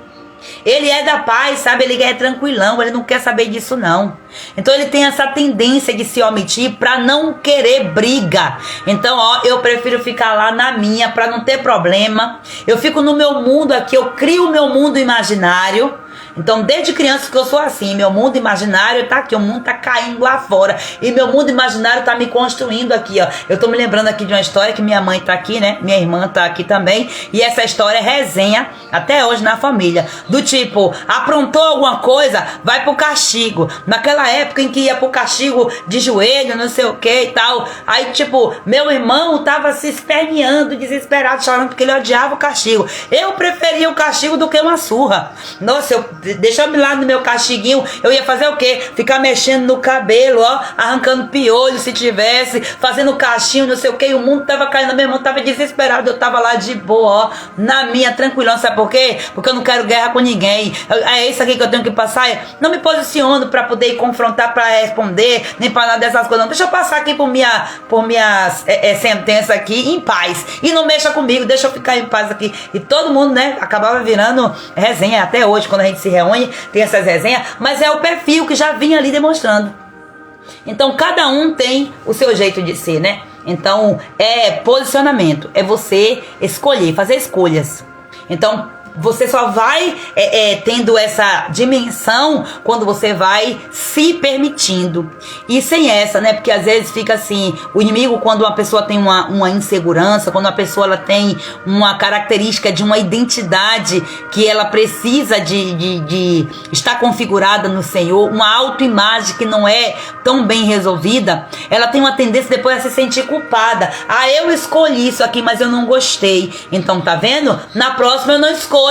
Ele é da paz, sabe? Ele é tranquilão, ele não quer saber disso não. Então ele tem essa tendência de se omitir para não querer briga. Então, eu prefiro ficar lá na minha para não ter problema. Eu fico no meu mundo aqui, eu crio o meu mundo imaginário. Então, desde criança que eu sou assim, meu mundo imaginário tá aqui, o mundo tá caindo lá fora, e meu mundo imaginário tá me construindo aqui, ó. Eu tô me lembrando aqui de uma história que minha mãe tá aqui, né? Minha irmã tá aqui também, e essa história é resenha até hoje na família, do tipo, aprontou alguma coisa, vai pro castigo. Naquela época em que ia pro castigo de joelho, não sei o que e tal, aí tipo, meu irmão tava se esperneando, desesperado, chorando porque ele odiava o castigo. Eu preferia o castigo do que uma surra. Nossa, deixa eu ir lá no meu castiguinho, eu ia fazer o quê? Ficar mexendo no cabelo, arrancando piolho se tivesse, fazendo cachinho, não sei o quê, e o mundo tava caindo, meu irmão tava desesperado, eu tava lá de boa, na minha, tranquilão, sabe por quê? Porque eu não quero guerra com ninguém, é isso aqui que eu tenho que passar, não me posiciono pra poder ir confrontar, pra responder, nem pra nada dessas coisas, não, deixa eu passar aqui por minhas sentença aqui, em paz, e não mexa comigo, deixa eu ficar em paz aqui, e todo mundo, né, acabava virando resenha, até hoje, quando a gente se reúne, tem essas resenhas, mas é o perfil que já vinha ali demonstrando. Então cada um tem o seu jeito de ser, né? Então posicionamento, é você escolher, fazer escolhas. Então você só vai tendo essa dimensão quando você vai se permitindo. E sem essa, né? Porque às vezes fica assim, o inimigo, quando uma pessoa tem uma insegurança, quando uma pessoa ela tem uma característica de uma identidade que ela precisa de estar configurada no Senhor, uma autoimagem que não é tão bem resolvida, ela tem uma tendência depois a se sentir culpada. Eu escolhi isso aqui, mas eu não gostei. Então, tá vendo? Na próxima eu não escolho.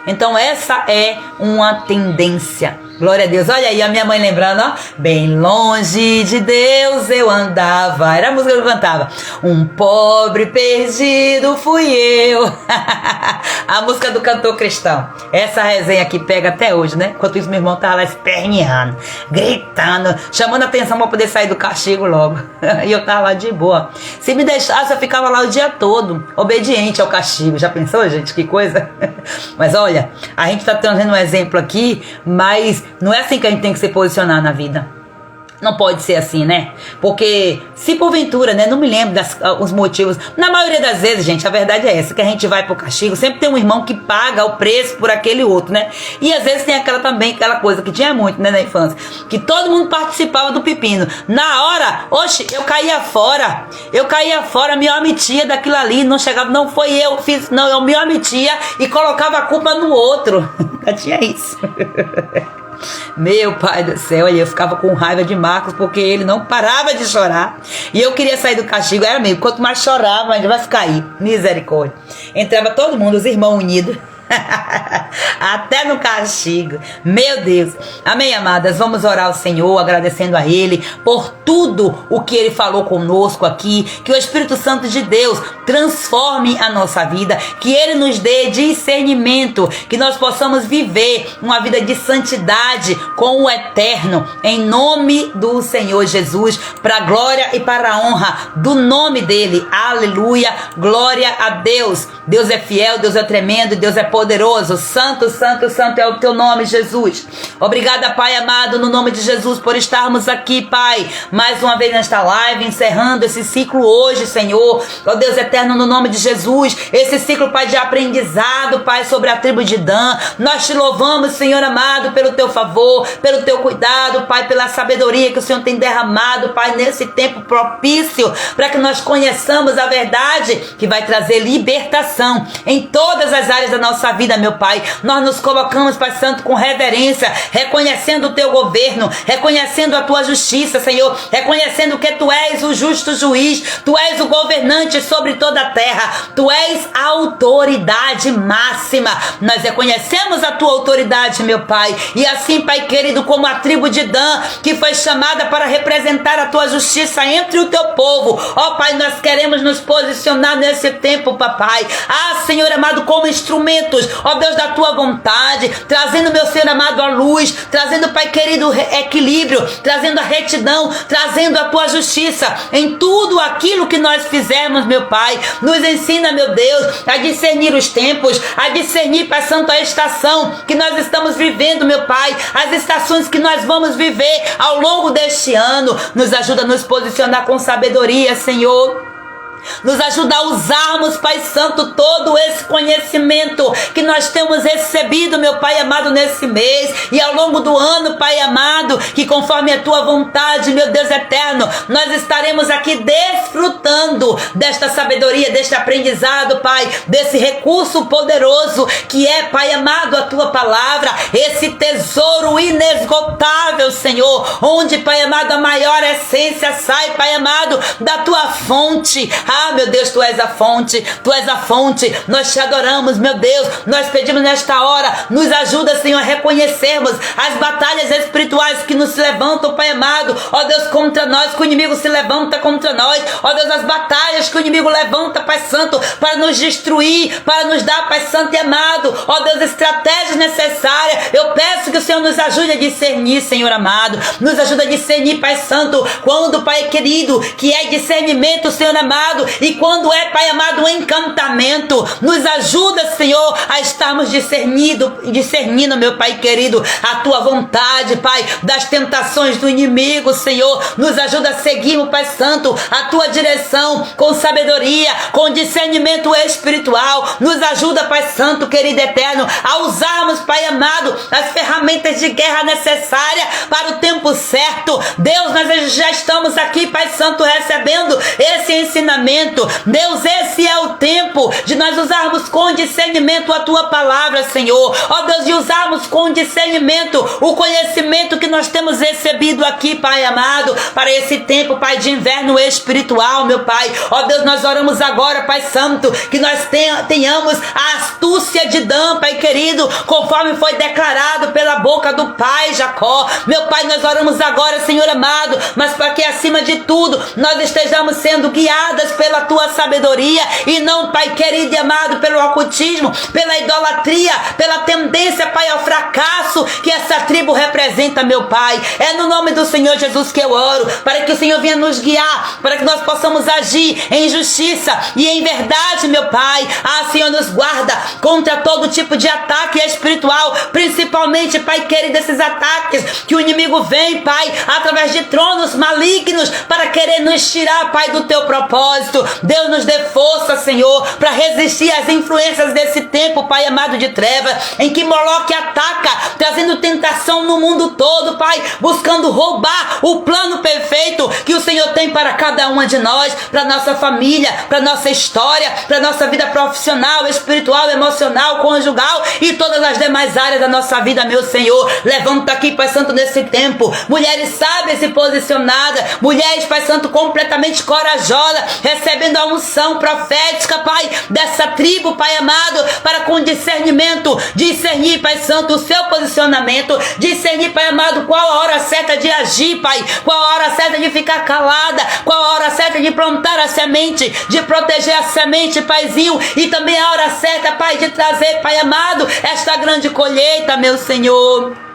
Então essa é uma tendência. Glória a Deus. Olha aí a minha mãe lembrando, bem longe de Deus eu andava. Era a música que eu cantava. Um pobre perdido fui eu. A música do cantor cristão. Essa resenha aqui pega até hoje, né? Enquanto isso meu irmão tava lá esperneando, gritando, chamando a atenção pra poder sair do castigo logo. E eu tava lá de boa. Se me deixasse eu ficava lá o dia todo, obediente ao castigo. Já pensou, gente? Que coisa? Mas olha, a gente tá trazendo um exemplo aqui, mas não é assim que a gente tem que se posicionar na vida. Não pode ser assim, né? Porque se porventura, né, não me lembro os motivos. Na maioria das vezes, gente, a verdade é essa, que a gente vai pro castigo, sempre tem um irmão que paga o preço por aquele outro, né? E às vezes tem aquela coisa que tinha muito, né, na infância, que todo mundo participava do pepino. Na hora, eu caía fora, me omitia daquilo ali, não chegava, não foi eu fiz, não, eu me omitia e colocava a culpa no outro. Já tinha isso. Meu pai do céu, eu ficava com raiva de Marcos porque ele não parava de chorar e eu queria sair do castigo, era mesmo, quanto mais chorava, ainda vai ficar aí, misericórdia. Entrava todo mundo, os irmãos unidos. Até no castigo. Meu Deus. Amém, amadas? Vamos orar ao Senhor, agradecendo a Ele por tudo o que Ele falou conosco aqui. Que o Espírito Santo de Deus transforme a nossa vida. Que Ele nos dê discernimento. Que nós possamos viver uma vida de santidade com o eterno. Em nome do Senhor Jesus. Para a glória e para a honra do nome dEle. Aleluia. Glória a Deus. Deus é fiel, Deus é tremendo, Deus é poderoso. Santo, santo, santo é o teu nome, Jesus. Obrigada, Pai amado, no nome de Jesus, por estarmos aqui, Pai, mais uma vez nesta live, encerrando esse ciclo hoje, Senhor. Ó Deus eterno, no nome de Jesus, esse ciclo, Pai, de aprendizado, Pai, sobre a tribo de Dan. Nós te louvamos, Senhor amado, pelo teu favor, pelo teu cuidado, Pai, pela sabedoria que o Senhor tem derramado, Pai, nesse tempo propício, para que nós conheçamos a verdade que vai trazer libertação em todas as áreas da nossa vida, meu Pai. Nós nos colocamos, Pai Santo, com reverência, reconhecendo o teu governo, reconhecendo a tua justiça, Senhor, reconhecendo que tu és o justo juiz, tu és o governante sobre toda a terra, tu és a autoridade máxima. Nós reconhecemos a tua autoridade, meu Pai, e assim, Pai querido, como a tribo de Dan, que foi chamada para representar a tua justiça entre o teu povo, ó Pai, nós queremos nos posicionar nesse tempo, papai. Ah, Senhor amado, como instrumentos, ó Deus, da tua vontade, trazendo, meu Senhor amado, a luz, trazendo, Pai querido, equilíbrio, trazendo a retidão, trazendo a tua justiça em tudo aquilo que nós fizermos, meu Pai. Nos ensina, meu Deus, a discernir os tempos, a discernir, Pai Santo, a estação que nós estamos vivendo, meu Pai, as estações que nós vamos viver ao longo deste ano. Nos ajuda a nos posicionar com sabedoria, Senhor. Nos ajuda a usarmos, Pai Santo, todo esse conhecimento que nós temos recebido, meu Pai amado, nesse mês e ao longo do ano, Pai amado, que conforme a tua vontade, meu Deus eterno, nós estaremos aqui desfrutando desta sabedoria, deste aprendizado, Pai, desse recurso poderoso que é, Pai amado, a tua palavra, esse tesouro inesgotável, Senhor, onde, Pai amado, a maior essência sai, Pai amado, da tua fonte. Ah, meu Deus, tu és a fonte, tu és a fonte, nós te adoramos, meu Deus, nós pedimos nesta hora, nos ajuda, Senhor, a reconhecermos as batalhas espirituais que nos levantam, Pai amado, ó Deus, contra nós, que o inimigo se levanta contra nós, ó Deus, as batalhas que o inimigo levanta, Pai Santo, para nos destruir, para nos dar, Pai Santo e amado, ó Deus, estratégias necessárias. Eu peço que o Senhor nos ajude a discernir, Senhor amado, nos ajuda a discernir, Pai Santo, quando, Pai querido, que é discernimento, Senhor amado, e quando é, Pai amado, um encantamento. Nos ajuda, Senhor, a estarmos discernindo, meu Pai querido, a tua vontade, Pai, das tentações do inimigo, Senhor. Nos ajuda a seguirmos, Pai Santo, a tua direção com sabedoria, com discernimento espiritual. Nos ajuda, Pai Santo, querido eterno, a usarmos, Pai amado, as ferramentas de guerra necessárias para o tempo certo. Deus, nós já estamos aqui, Pai Santo, recebendo esse ensinamento. Deus, esse é o tempo de nós usarmos com discernimento a tua palavra, Senhor. Ó Deus, de usarmos com discernimento o conhecimento que nós temos recebido aqui, Pai amado, para esse tempo, Pai, de inverno espiritual, meu Pai. Ó Deus, nós oramos agora, Pai Santo, que nós tenhamos a astúcia de Dan, Pai querido, conforme foi declarado pela boca do Pai Jacó. Meu Pai, nós oramos agora, Senhor amado, mas para que acima de tudo nós estejamos sendo guiadas pela tua sabedoria e não, Pai querido e amado, pelo ocultismo, pela idolatria, pela tendência, Pai, ao fracasso que essa tribo representa, meu Pai. É no nome do Senhor Jesus que eu oro, para que o Senhor venha nos guiar, para que nós possamos agir em justiça e em verdade, meu Pai. Ah, Senhor, nos guarda contra todo tipo de ataque espiritual, principalmente, Pai querido, esses ataques que o inimigo vem, Pai, através de tronos malignos para querer nos tirar, Pai, do teu propósito. Deus, nos dê força, Senhor, para resistir às influências desse tempo, Pai amado, de trevas, em que Moloque ataca, trazendo tentação no mundo todo, Pai, buscando roubar o plano perfeito que o Senhor tem para cada uma de nós, para nossa família, para nossa história, para nossa vida profissional, espiritual, emocional, conjugal e todas as demais áreas da nossa vida, meu Senhor. Levanta aqui, Pai Santo, nesse tempo, mulheres sábias e posicionadas, mulheres, Pai Santo, completamente corajosas, recebendo a unção profética, Pai, dessa tribo, Pai amado, para com discernimento, discernir, Pai Santo, o seu posicionamento, discernir, Pai amado, qual a hora certa de agir, Pai, qual a hora certa de ficar calada, qual a hora certa de plantar a semente, de proteger a semente, Paizinho, e também a hora certa, Pai, de trazer, Pai amado, esta grande colheita, meu Senhor.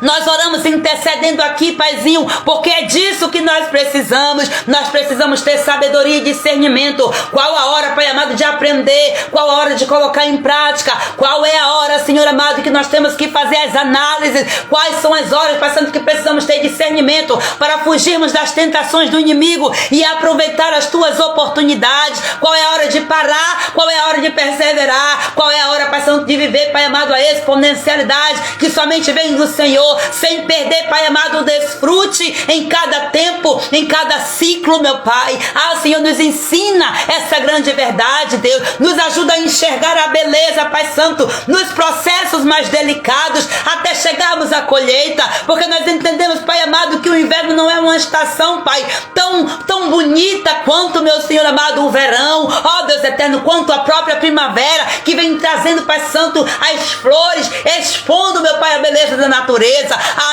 Nós oramos intercedendo aqui, Paizinho, porque é disso que nós precisamos. Nós precisamos ter sabedoria e discernimento. Qual a hora, Pai amado, de aprender? Qual a hora de colocar em prática? Qual é a hora, Senhor amado, que nós temos que fazer as análises? Quais são as horas, Pai Santo, que precisamos ter discernimento para fugirmos das tentações do inimigo e aproveitar as tuas oportunidades? Qual é a hora de parar? Qual é a hora de perseverar? Qual é a hora, Pai Santo, de viver, Pai amado, a exponencialidade que somente vem do Senhor? Sem perder, Pai amado, o desfrute em cada tempo, em cada ciclo, meu Pai. Senhor, nos ensina essa grande verdade, Deus. Nos ajuda a enxergar a beleza, Pai Santo, nos processos mais delicados, até chegarmos à colheita, porque nós entendemos, Pai amado, que o inverno não é uma estação, Pai, tão bonita quanto, meu Senhor amado, o verão, Deus eterno, quanto a própria primavera, que vem trazendo, Pai Santo, as flores, expondo, meu Pai, a beleza da natureza.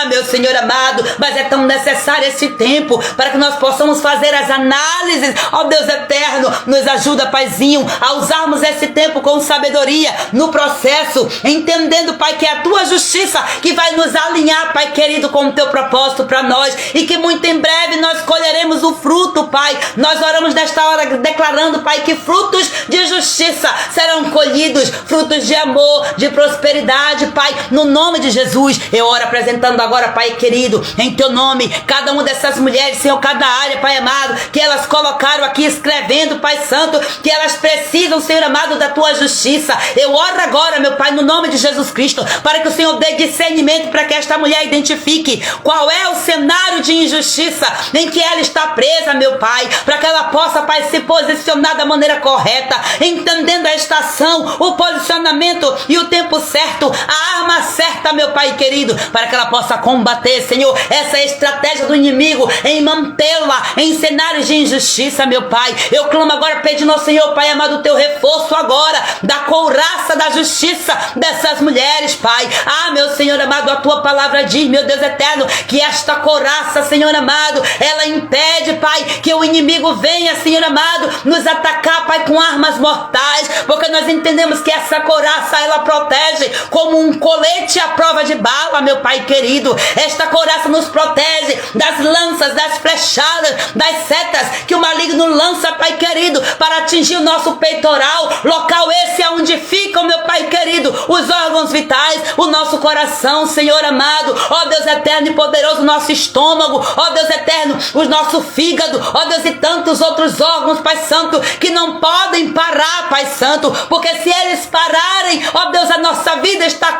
Meu Senhor amado, mas é tão necessário esse tempo para que nós possamos fazer as análises. Deus eterno, nos ajuda, Paizinho, a usarmos esse tempo com sabedoria no processo, entendendo, Pai, que é a tua justiça que vai nos alinhar, Pai querido, com o teu propósito para nós, e que muito em breve nós colheremos o fruto, Pai. Nós oramos nesta hora declarando, Pai, que frutos de justiça serão colhidos, frutos de amor, de prosperidade, Pai, no nome de Jesus. Eu oro apresentando agora, Pai querido, em teu nome, cada uma dessas mulheres, Senhor, cada área, Pai amado, que elas colocaram aqui escrevendo, Pai Santo, que elas precisam, Senhor amado, da tua justiça. Eu oro agora, meu Pai, no nome de Jesus Cristo, para que o Senhor dê discernimento para que esta mulher identifique qual é o cenário de injustiça em que ela está presa, meu Pai, para que ela possa, Pai, se posicionar da maneira correta, entendendo a estação, o posicionamento e o tempo certo, a arma certa, meu Pai querido, para que ela possa combater, Senhor, essa estratégia do inimigo em mantê-la em cenários de injustiça, meu Pai. Eu clamo agora pedindo ao Senhor, Pai amado, o teu reforço agora da couraça da justiça dessas mulheres, Pai. Meu Senhor amado, a tua palavra diz, meu Deus eterno, que esta couraça, Senhor amado, ela impede, Pai, que o inimigo venha, Senhor amado, nos atacar, Pai, com armas mortais, porque nós entendemos que essa couraça, ela protege como um colete à prova de bala, meu Pai querido. Esta couraça nos protege das lanças, das flechadas, das setas que o maligno lança, Pai querido, para atingir o nosso peitoral, local esse aonde ficam, meu Pai querido, os órgãos vitais, o nosso coração, Senhor amado, Deus eterno e poderoso, o nosso estômago, Deus eterno, o nosso fígado, Deus, e tantos outros órgãos, Pai Santo, que não podem parar, Pai Santo, porque se eles pararem, Deus, a nossa vida está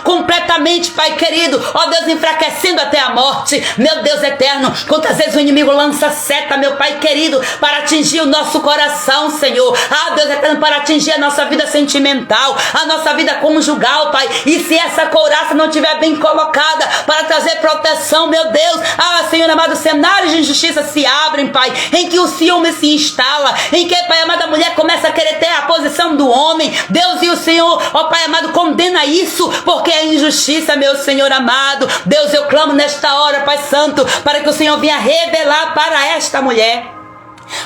completamente, Pai querido, Deus, enfraquecendo até a morte. Meu Deus eterno, quantas vezes o inimigo lança seta, meu Pai querido, para atingir o nosso coração, Senhor. Deus eterno, para atingir a nossa vida sentimental, a nossa vida conjugal, Pai. E se essa couraça não estiver bem colocada para trazer proteção, meu Deus, Senhor amado, cenários de injustiça se abrem, Pai, em que o ciúme se instala, em que, Pai amado, a mulher começa a querer ter a posição do homem. Deus, e o Senhor, Pai amado, condena isso, porque é injustiça, meu Senhor amado. Deus, eu clamo nesta hora, Pai Santo, para que o Senhor venha revelar para esta mulher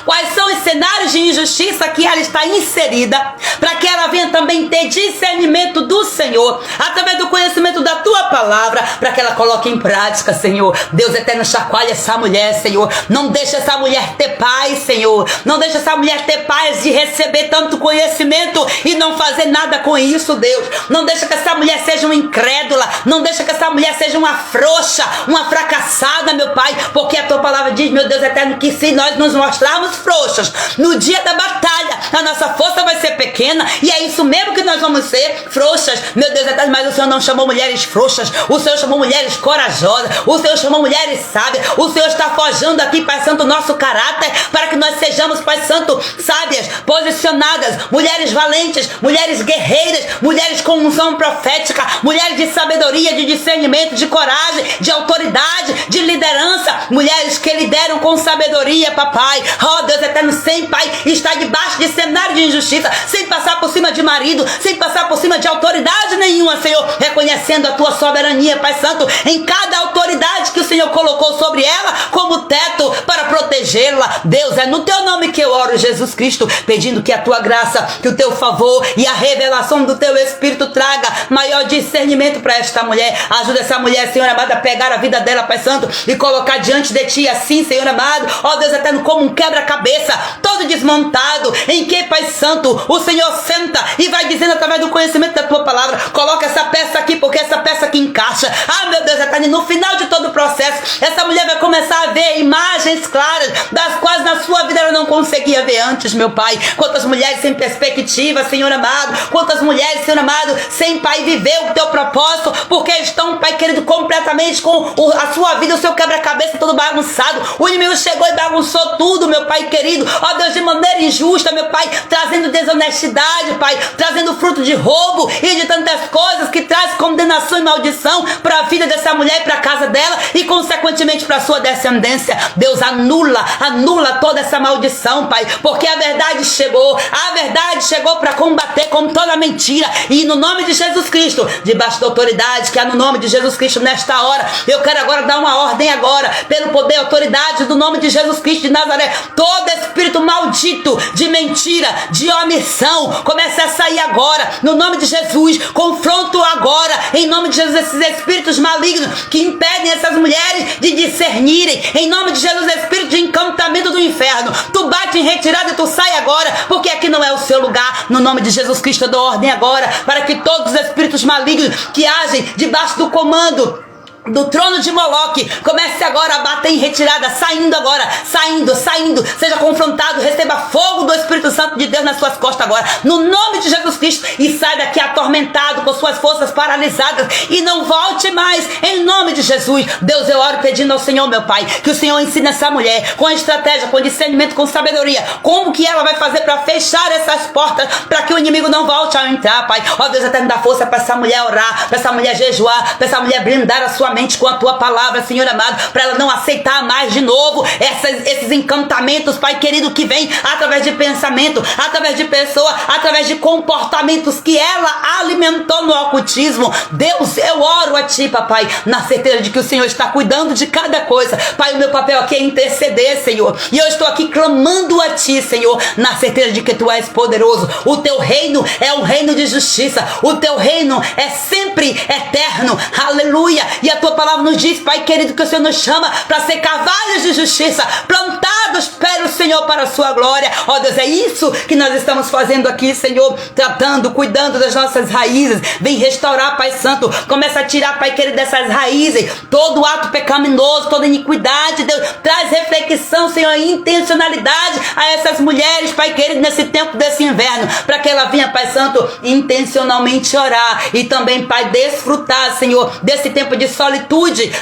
quais são os cenários de injustiça que ela está inserida, para que ela venha também ter discernimento do Senhor, através do conhecimento da tua palavra, para que ela coloque em prática, Senhor. Deus eterno, chacoalha essa mulher, Senhor. Não deixa essa mulher ter paz, Senhor. Não deixa essa mulher ter paz de receber tanto conhecimento e não fazer nada com isso, Deus. Não deixa que essa mulher seja uma incrédula. Não deixa que essa mulher seja uma frouxa, uma fracassada, meu Pai, porque a tua palavra diz, meu Deus eterno, que se nós nos mostrarmos frouxas no dia da batalha, a nossa força vai ser pequena, e é isso mesmo que nós vamos ser, frouxas, meu Deus eterno. Mas o Senhor não chamou mulheres frouxas, o Senhor chamou mulheres corajosas, o Senhor chamou mulheres sábias. O Senhor está forjando aqui, Pai Santo, o nosso caráter, para que nós sejamos, Pai Santo, sábias, posicionadas, mulheres valentes, mulheres guerreiras, mulheres com unção profética, mulheres de sabedoria, de discernimento, de coragem, de autoridade, de liderança, liderança, mulheres que lideram com sabedoria, papai. Oh, Deus eterno, sem, pai, estar debaixo de cenário de injustiça, sem passar por cima de marido, sem passar por cima de autoridade nenhuma, Senhor, reconhecendo a tua soberania, Pai Santo, em cada autoridade que o Senhor colocou sobre ela como teto para protegê-la. Deus, é no teu nome que eu oro, Jesus Cristo, pedindo que a tua graça, que o teu favor e a revelação do teu Espírito traga maior discernimento para esta mulher. Ajuda essa mulher, Senhor amado, a pegar a vida dela, Pai Santo, e colocar diante de ti assim, Senhor amado, ó Deus eterno, como um quebra-cabeça, todo desmontado, em que, Pai Santo, o Senhor senta e vai dizendo através do conhecimento da tua palavra: coloca essa peça aqui, porque essa peça aqui encaixa. Ah, meu Deus eterno, no final de todo o processo, essa mulher vai começar a ver imagens claras, das quais na sua vida ela não conseguia ver antes, meu Pai. Quantas mulheres sem perspectiva, Senhor amado, quantas mulheres, Senhor amado, sem, Pai, viver o teu propósito, porque estão, Pai querido, completamente com a sua vida, o seu quebra-cabeça todo bagunçado. O inimigo chegou e bagunçou tudo, meu Pai querido, ó Deus, de maneira injusta, meu Pai, trazendo desonestidade, Pai, trazendo fruto de roubo e de tantas coisas que traz condenação e maldição para a vida dessa mulher e para a casa dela e consequentemente para a sua descendência. Deus, anula toda essa maldição, Pai, porque a verdade chegou para combater com toda mentira, e no nome de Jesus Cristo, debaixo da autoridade que há no nome de Jesus Cristo nesta hora, eu quero agora dar uma ordem agora, pelo poder e autoridade do nome de Jesus Cristo de Nazaré. Todo espírito maldito de mentira, de omissão, comece a sair agora, no nome de Jesus. Confronto agora, em nome de Jesus, esses espíritos malignos que impedem essas mulheres de discernirem, em nome de Jesus, espírito de encantamento do inferno, tu bate em retirada e tu sai agora, porque aqui não é o seu lugar. No nome de Jesus Cristo eu dou ordem agora, para que todos os espíritos malignos que agem debaixo do comando do trono de Moloque comece agora a bater em retirada, saindo agora, saindo, seja confrontado, receba fogo do Espírito Santo de Deus nas suas costas agora, no nome de Jesus Cristo, e sai daqui atormentado, com suas forças paralisadas, e não volte mais, em nome de Jesus. Deus, eu oro pedindo ao Senhor, meu Pai, que o Senhor ensine essa mulher com estratégia, com discernimento, com sabedoria, como que ela vai fazer para fechar essas portas, para que o inimigo não volte a entrar, Pai. Ó Deus, até me dá força para essa mulher orar, para essa mulher jejuar, para essa mulher blindar a sua mente com a tua palavra, Senhor amado, para ela não aceitar mais de novo esses encantamentos, Pai querido, que vem através de pensamento, através de pessoa, através de comportamentos que ela alimentou no ocultismo. Deus, eu oro a ti, papai, na certeza de que o Senhor está cuidando de cada coisa. Pai, o meu papel aqui é interceder, Senhor, e eu estou aqui clamando a ti, Senhor, na certeza de que tu és poderoso. O teu reino é um reino de justiça, o teu reino é sempre eterno, aleluia, e a tua palavra nos diz, Pai querido, que o Senhor nos chama para ser cavalos de justiça, plantados pelo Senhor para a sua glória. Ó Deus, é isso que nós estamos fazendo aqui, Senhor, tratando, cuidando das nossas raízes. Vem restaurar, Pai Santo, começa a tirar, Pai querido, dessas raízes todo ato pecaminoso, toda iniquidade. Deus, traz reflexão, Senhor, e intencionalidade a essas mulheres, Pai querido, nesse tempo desse inverno, para que ela venha, Pai Santo, intencionalmente orar e também, Pai, desfrutar, Senhor, desse tempo de solitude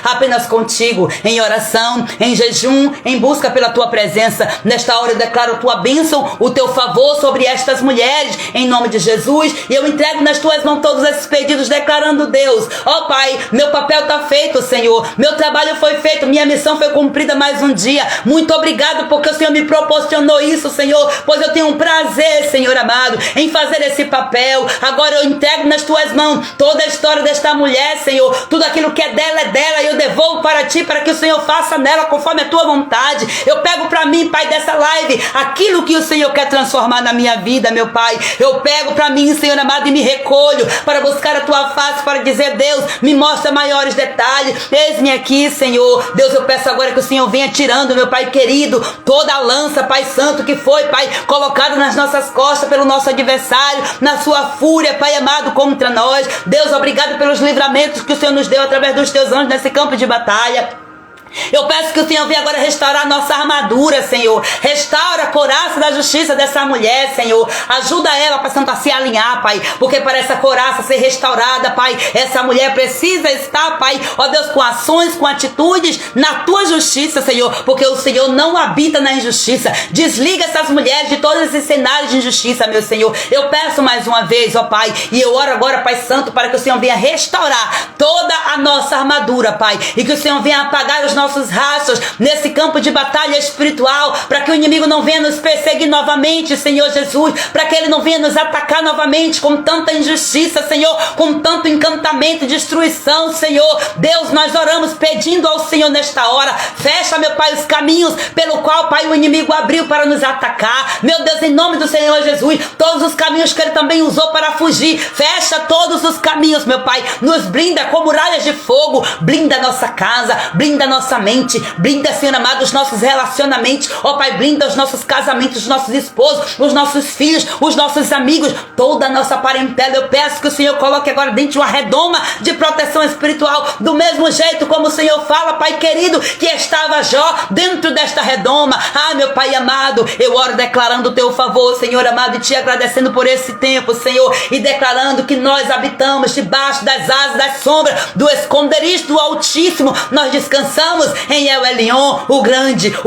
apenas contigo, em oração, em jejum, em busca pela tua presença. Nesta hora eu declaro a tua bênção, o teu favor sobre estas mulheres, em nome de Jesus, e eu entrego nas tuas mãos todos esses pedidos, declarando, Deus, ó Pai, meu papel está feito, Senhor, meu trabalho foi feito, minha missão foi cumprida mais um dia. Muito obrigado porque o Senhor me proporcionou isso, Senhor, pois eu tenho um prazer, Senhor amado, em fazer esse papel. Agora eu entrego nas tuas mãos toda a história desta mulher, Senhor, tudo aquilo que é dela, e eu devolvo para ti, para que o Senhor faça nela conforme a tua vontade. Eu pego para mim, Pai, dessa live, aquilo que o Senhor quer transformar na minha vida, meu Pai. Eu pego para mim, Senhor amado, e me recolho para buscar a tua face, para dizer, Deus, me mostra maiores detalhes. Eis-me aqui, Senhor. Deus, eu peço agora que o Senhor venha tirando, meu Pai querido, toda a lança, Pai Santo, que foi, Pai, colocada nas nossas costas pelo nosso adversário, na sua fúria, Pai amado, contra nós. Deus, obrigado pelos livramentos que o Senhor nos deu através dos teus anjos nesse campo de batalha. Eu peço que o Senhor venha agora restaurar nossa armadura, Senhor. Restaura a couraça da justiça dessa mulher, Senhor. Ajuda ela, Pai Santo, a se alinhar, Pai, porque para essa couraça ser restaurada, Pai, essa mulher precisa estar, Pai, ó Deus, com ações, com atitudes na tua justiça, Senhor, porque o Senhor não habita na injustiça. Desliga essas mulheres de todos esses cenários de injustiça, meu Senhor. Eu peço mais uma vez, ó Pai, e eu oro agora, Pai Santo, para que o Senhor venha restaurar toda a nossa armadura, Pai, e que o Senhor venha apagar os nossos rastros nesse campo de batalha espiritual, para que o inimigo não venha nos perseguir novamente, Senhor Jesus, para que ele não venha nos atacar novamente com tanta injustiça, Senhor, com tanto encantamento e destruição, Senhor. Deus, nós oramos pedindo ao Senhor nesta hora, fecha, meu Pai, os caminhos pelo qual, Pai, o inimigo abriu para nos atacar. Meu Deus, em nome do Senhor Jesus, todos os caminhos que ele também usou para fugir, fecha todos os caminhos, meu Pai, nos blinda com muralhas de fogo, blinda a nossa casa, blinda a nossa mente, blinda, Senhor amado, os nossos relacionamentos, ó Pai, blinda os nossos casamentos, os nossos esposos, os nossos filhos, os nossos amigos, toda a nossa parentela. Eu peço que o Senhor coloque agora dentro de uma redoma de proteção espiritual, do mesmo jeito como o Senhor fala, Pai querido, que estava Jó dentro desta redoma. Ah, meu Pai amado, eu oro declarando o teu favor, Senhor amado, e te agradecendo por esse tempo, Senhor, e declarando que nós habitamos debaixo das asas, das sombras, do esconderijo do Altíssimo. Nós descansamos em El Elyon, o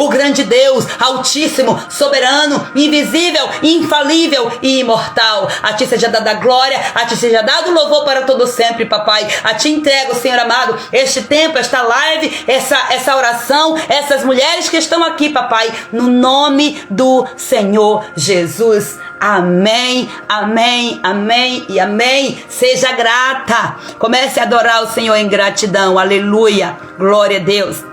grande Deus, Altíssimo, soberano, invisível, infalível e imortal. A ti seja dada a glória, a ti seja dado o louvor para todo sempre, papai. A ti entrego, Senhor amado, este tempo, esta live, essa oração, essas mulheres que estão aqui, papai, no nome do Senhor Jesus. Amém, amém, amém e amém. Seja grata. Comece a adorar o Senhor em gratidão. Aleluia. Glória a Deus.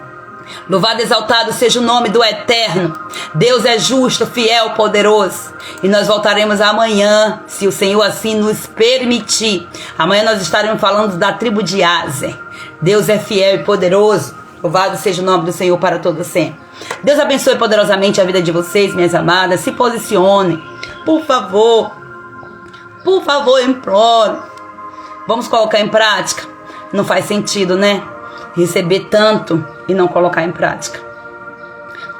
Louvado e exaltado seja o nome do Eterno. Deus é justo, fiel, poderoso. E nós voltaremos amanhã, se o Senhor assim nos permitir. Amanhã nós estaremos falando da tribo de Aser. Deus é fiel e poderoso. Louvado seja o nome do Senhor para todo sempre. Deus abençoe poderosamente a vida de vocês, minhas amadas. Se posicionem. Por favor, imploro. Vamos colocar em prática. Não faz sentido, né? Receber tanto e não colocar em prática.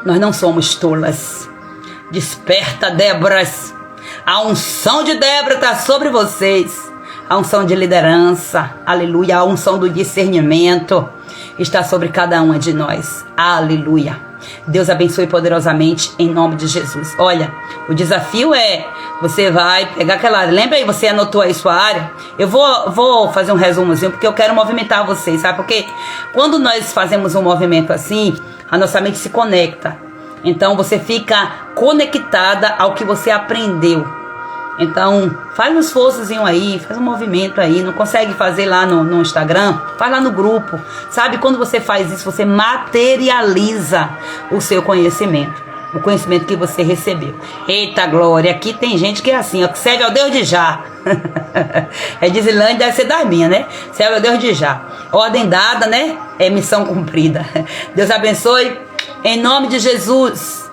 Nós não somos tolas. Desperta, Déboras. A unção de Débora está sobre vocês. A unção de liderança, aleluia. A unção do discernimento está sobre cada uma de nós. Aleluia. Deus abençoe poderosamente em nome de Jesus. Olha, o desafio é, você vai pegar aquela área. Lembra aí, você anotou aí sua área? Eu vou fazer um resumozinho, porque eu quero movimentar vocês, sabe? Porque quando nós fazemos um movimento assim, a nossa mente se conecta. Então você fica conectada ao que você aprendeu. Então, faz um esforçozinho aí, faz um movimento aí. Não consegue fazer lá no Instagram? Faz lá no grupo. Sabe, quando você faz isso, você materializa o seu conhecimento. O conhecimento que você recebeu. Eita glória, aqui tem gente que é assim, ó, que serve ao Deus de já. É de Zilândia, deve ser das minhas, né? Serve ao Deus de já. Ordem dada, né? É missão cumprida. Deus abençoe. Em nome de Jesus.